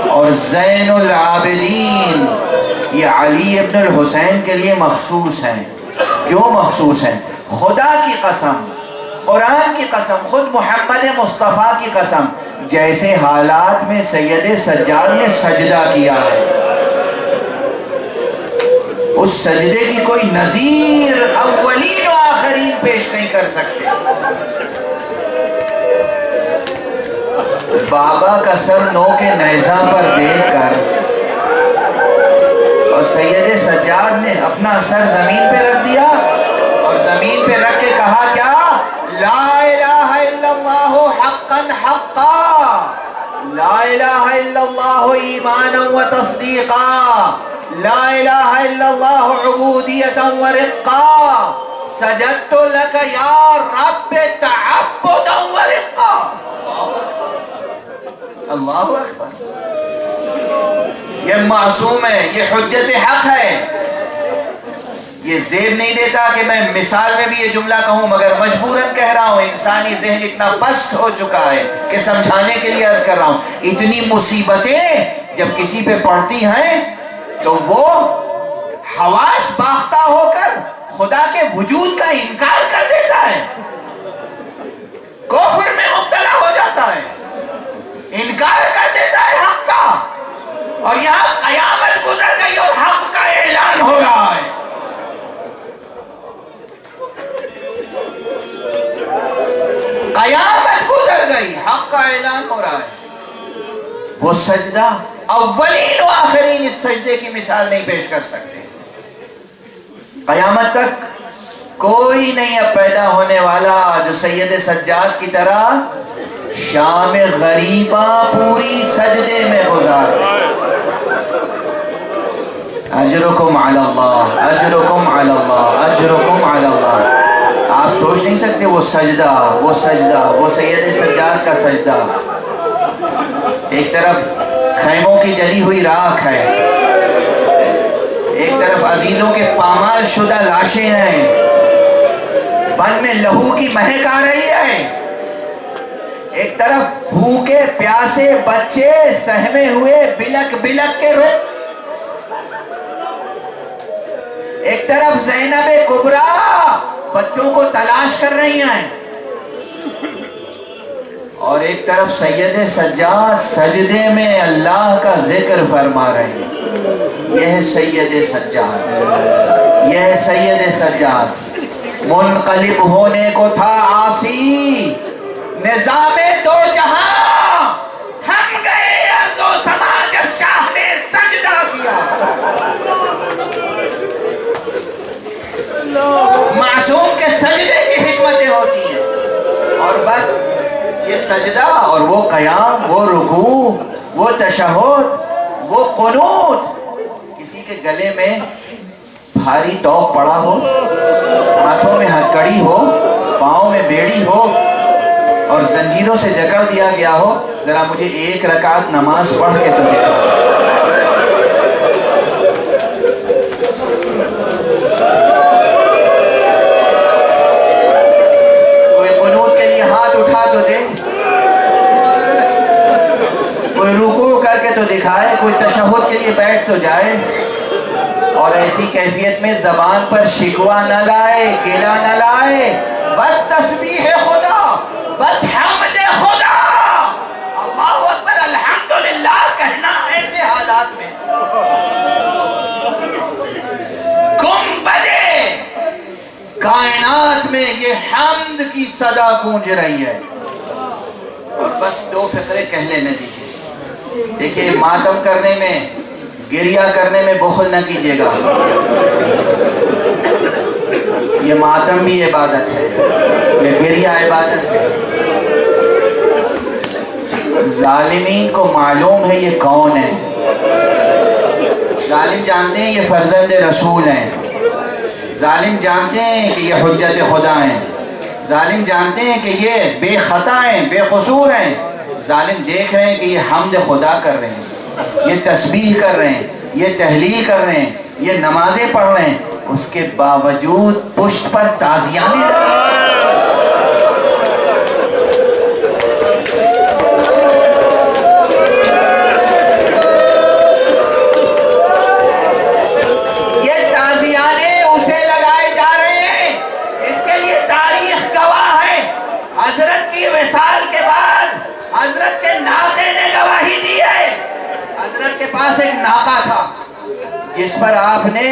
اور زین العابدین یہ علی ابن الحسین کے لیے مخصوص ہیں۔ کیوں مخصوص ہیں؟ خدا کی قسم، قرآن کی قسم، خود محمد مصطفیٰ کی قسم، جیسے حالات میں سید سجاد نے سجدہ کیا ہے، اس سجدے کی کوئی نظیر اولین و آخرین پیش نہیں کر سکتے۔ بابا کا سر نو کے نیزہ پر دیکھ کر اور سید سجاد نے اپنا سر زمین پہ رکھ دیا اور زمین پہ رکھ کے کہا کیا؟ لا الہ الا اللہ حقا حقا، لا الہ الا اللہ ایمانا و تصدیقا، لا الہ الا اللہ عبودیتا و رقا، سجدت لک یا رب تعبدا و رقا۔ اللہ اکبر، یہ معصوم ہے، یہ حجت حق ہے۔ یہ زیب نہیں دیتا کہ میں مثال میں بھی یہ جملہ کہوں، مگر مجبوراً کہہ رہا ہوں، انسانی ذہن اتنا پست ہو چکا ہے کہ سمجھانے کے لیے عرض کر رہا ہوں۔ اتنی مصیبتیں جب کسی پہ پڑتی ہیں تو وہ حواس باختہ ہو کر خدا کے وجود کا انکار کر دیتا ہے، کفر میں مبتلا ہو جاتا ہے، انکار کر دیتا ہے حق کا، اور یہاں قیامت گزر گئی اور حق کا اعلان ہو رہا ہے۔ قیامت گزر گئی، حق کا اعلان ہو رہا ہے۔ وہ سجدہ اولین و آخرین اس سجدے کی مثال نہیں پیش کر سکتے۔ قیامت تک کوئی نہیں اب پیدا ہونے والا جو سید سجاد کی طرح شام غریبہ پوری سجدے میں گزار۔ اجرکم علی اللہ، اجرکم علی اللہ، اجرکم علی اللہ۔ آپ سوچ نہیں سکتے وہ سجدہ، وہ سجدہ، وہ سید سجاد کا سجدہ۔ ایک طرف خیموں کی جلی ہوئی راکھ ہے، ایک طرف عزیزوں کے پامال شدہ لاشیں ہیں، بن میں لہو کی مہک آ رہی ہے، ایک طرف بھوکے پیاسے بچے سہمے ہوئے بلک بلک کے رو، ایک طرف زینب کبریٰ بچوں کو تلاش کر رہی ہیں، اور ایک طرف سید سجاد سجدے میں اللہ کا ذکر فرما رہے ہیں۔ یہ ہے سید سجاد، یہ ہے سید سجاد۔ منقلب ہونے کو تھا عاصی، نظام دو جہاں تھم گئے ارض و سما جب شاہ نے سجدہ کیا۔ معصوم کے سجدے کی حکمتیں ہوتی ہیں. اور بس یہ سجدہ اور وہ قیام، وہ رکوع، وہ تشہد، وہ قنوت. کسی کے گلے میں بھاری توق پڑا ہو، ہاتھوں میں ہتکڑی ہو، پاؤں میں بیڑی ہو اور زنجیروں سے جکڑ دیا گیا ہو، ذرا مجھے ایک رکعت نماز پڑھ کے تو دکھا. کوئی قنوت کے لیے ہاتھ اٹھا تو دے، کوئی رکوع کر کے تو دکھائے، کوئی تشہد کے لیے بیٹھ تو جائے. اور ایسی کیفیت میں زبان پر شکوہ نہ لائے، گلہ نہ لائے، بس تسبیح خدا، بس حمد خدا، اللہ اکبر الحمدللہ کہنا ایسے حالات میں. گنبدِ کائنات میں یہ حمد کی صدا گونج رہی ہے. اور بس دو فقرے کہہ لینے دیجیے. دیکھیے، ماتم کرنے میں، گریہ کرنے میں بخل نہ کیجیے گا. یہ ماتم بھی عبادت ہے، یہ گریہ عبادت ہے. ظالمین کو معلوم ہے یہ کون ہے. ظالم جانتے ہیں یہ فرزند رسول ہیں. ظالم جانتے ہیں کہ یہ حجت خدا ہیں. ظالم جانتے ہیں کہ یہ بے خطا ہیں، بے قصور ہیں. ظالم دیکھ رہے ہیں کہ یہ حمد خدا کر رہے ہیں، یہ تسبیح کر رہے ہیں، یہ تحلیل کر رہے ہیں، یہ نمازیں پڑھ رہے ہیں. اس کے باوجود پشت پر تازیانے لگے. یہ تازیانے اسے لگائے جا رہے ہیں. اس کے لیے تاریخ گواہ ہے. حضرت کی وصال کے بعد حضرت کے ناقے نے گواہی دی ہے. حضرت کے پاس ایک ناقہ تھا جس پر آپ نے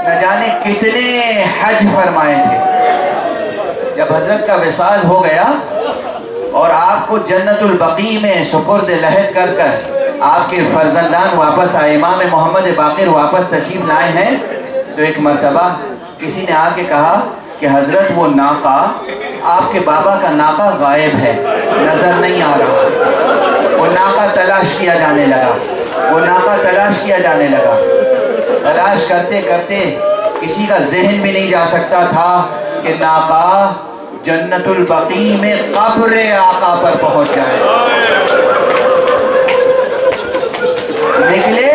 نہ جانے کتنے حج فرمائے تھے. جب حضرت کا وصال ہو گیا اور آپ کو جنت البقیع میں سپرد لحد کر کر آپ کے فرزندان واپس آئے، امام محمد باقر واپس تشریف لائے ہیں، تو ایک مرتبہ کسی نے آ کے کہا کہ حضرت وہ ناقہ، آپ کے بابا کا ناقہ غائب ہے، نظر نہیں آ رہا. وہ ناقہ تلاش کیا جانے لگا، وہ ناقہ تلاش کیا جانے لگا. تلاش کرتے کرتے کسی کا ذہن بھی نہیں جا سکتا تھا کہ ناقہ جنت البقیع میں قبر آقا پر پہنچ جائے. نکلے،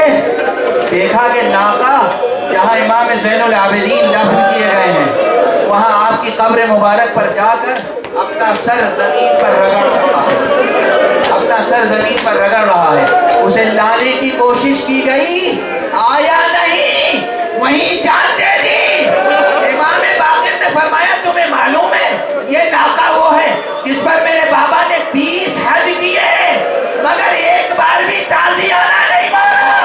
دیکھا کہ ناقہ جہاں امام زین العابدین دفن کیے گئے ہیں وہاں آپ کی قبر مبارک پر جا کر اپنا سر زمین پر رگڑ رہا ہے، اپنا سر زمین پر رگڑ رہا ہے. اسے لانے کی کوشش کی گئی، آیا نہیں، وہیں جان دے دی. امام باقر نے فرمایا تمہیں معلوم ہے یہ ناقہ وہ ہے جس پر میرے بابا نے 20 حج کیے مگر ایک بار بھی تازیانہ نہیں مارا.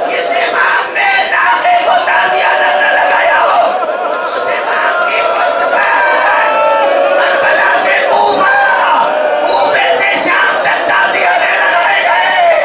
اس امام نے ناقے کو تازیانہ نہ لگایا ہو. اس امام کی پشت پر کربلا سے کوفہ، کوفے سے شام تک تازیانے لگائے گئے.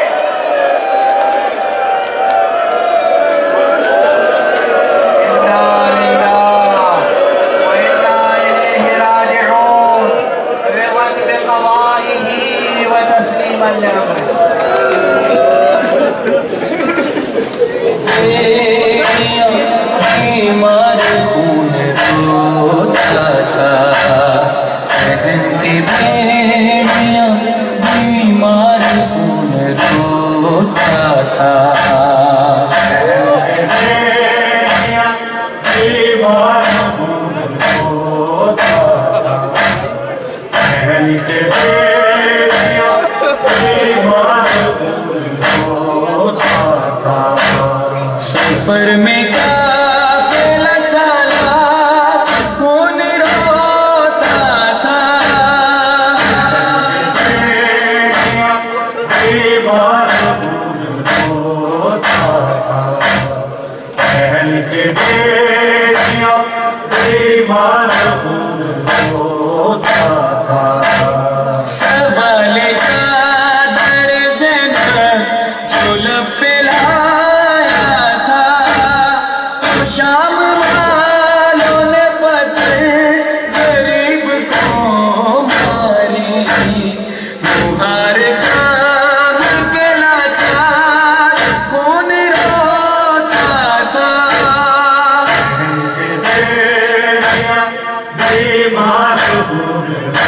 بیمار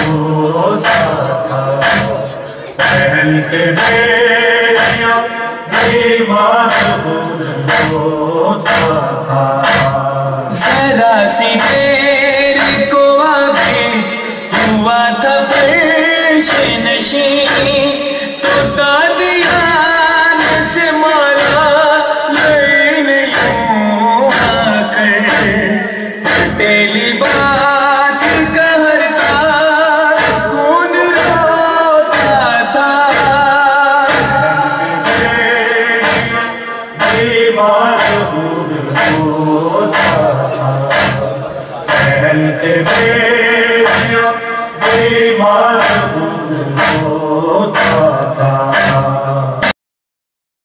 ہوتا تھا بہن کے بیٹیاں بیمار ہوتا تھا ذرا سی دیر کو ابھی ہوا تھا فرش نشین تو تازیان سے مارا لین یوں آ کر پھٹے لباس کا ہر تار خون روتا تھا بیمار ہوتا تھا بہن کے بیٹیاں بیمار ہوتا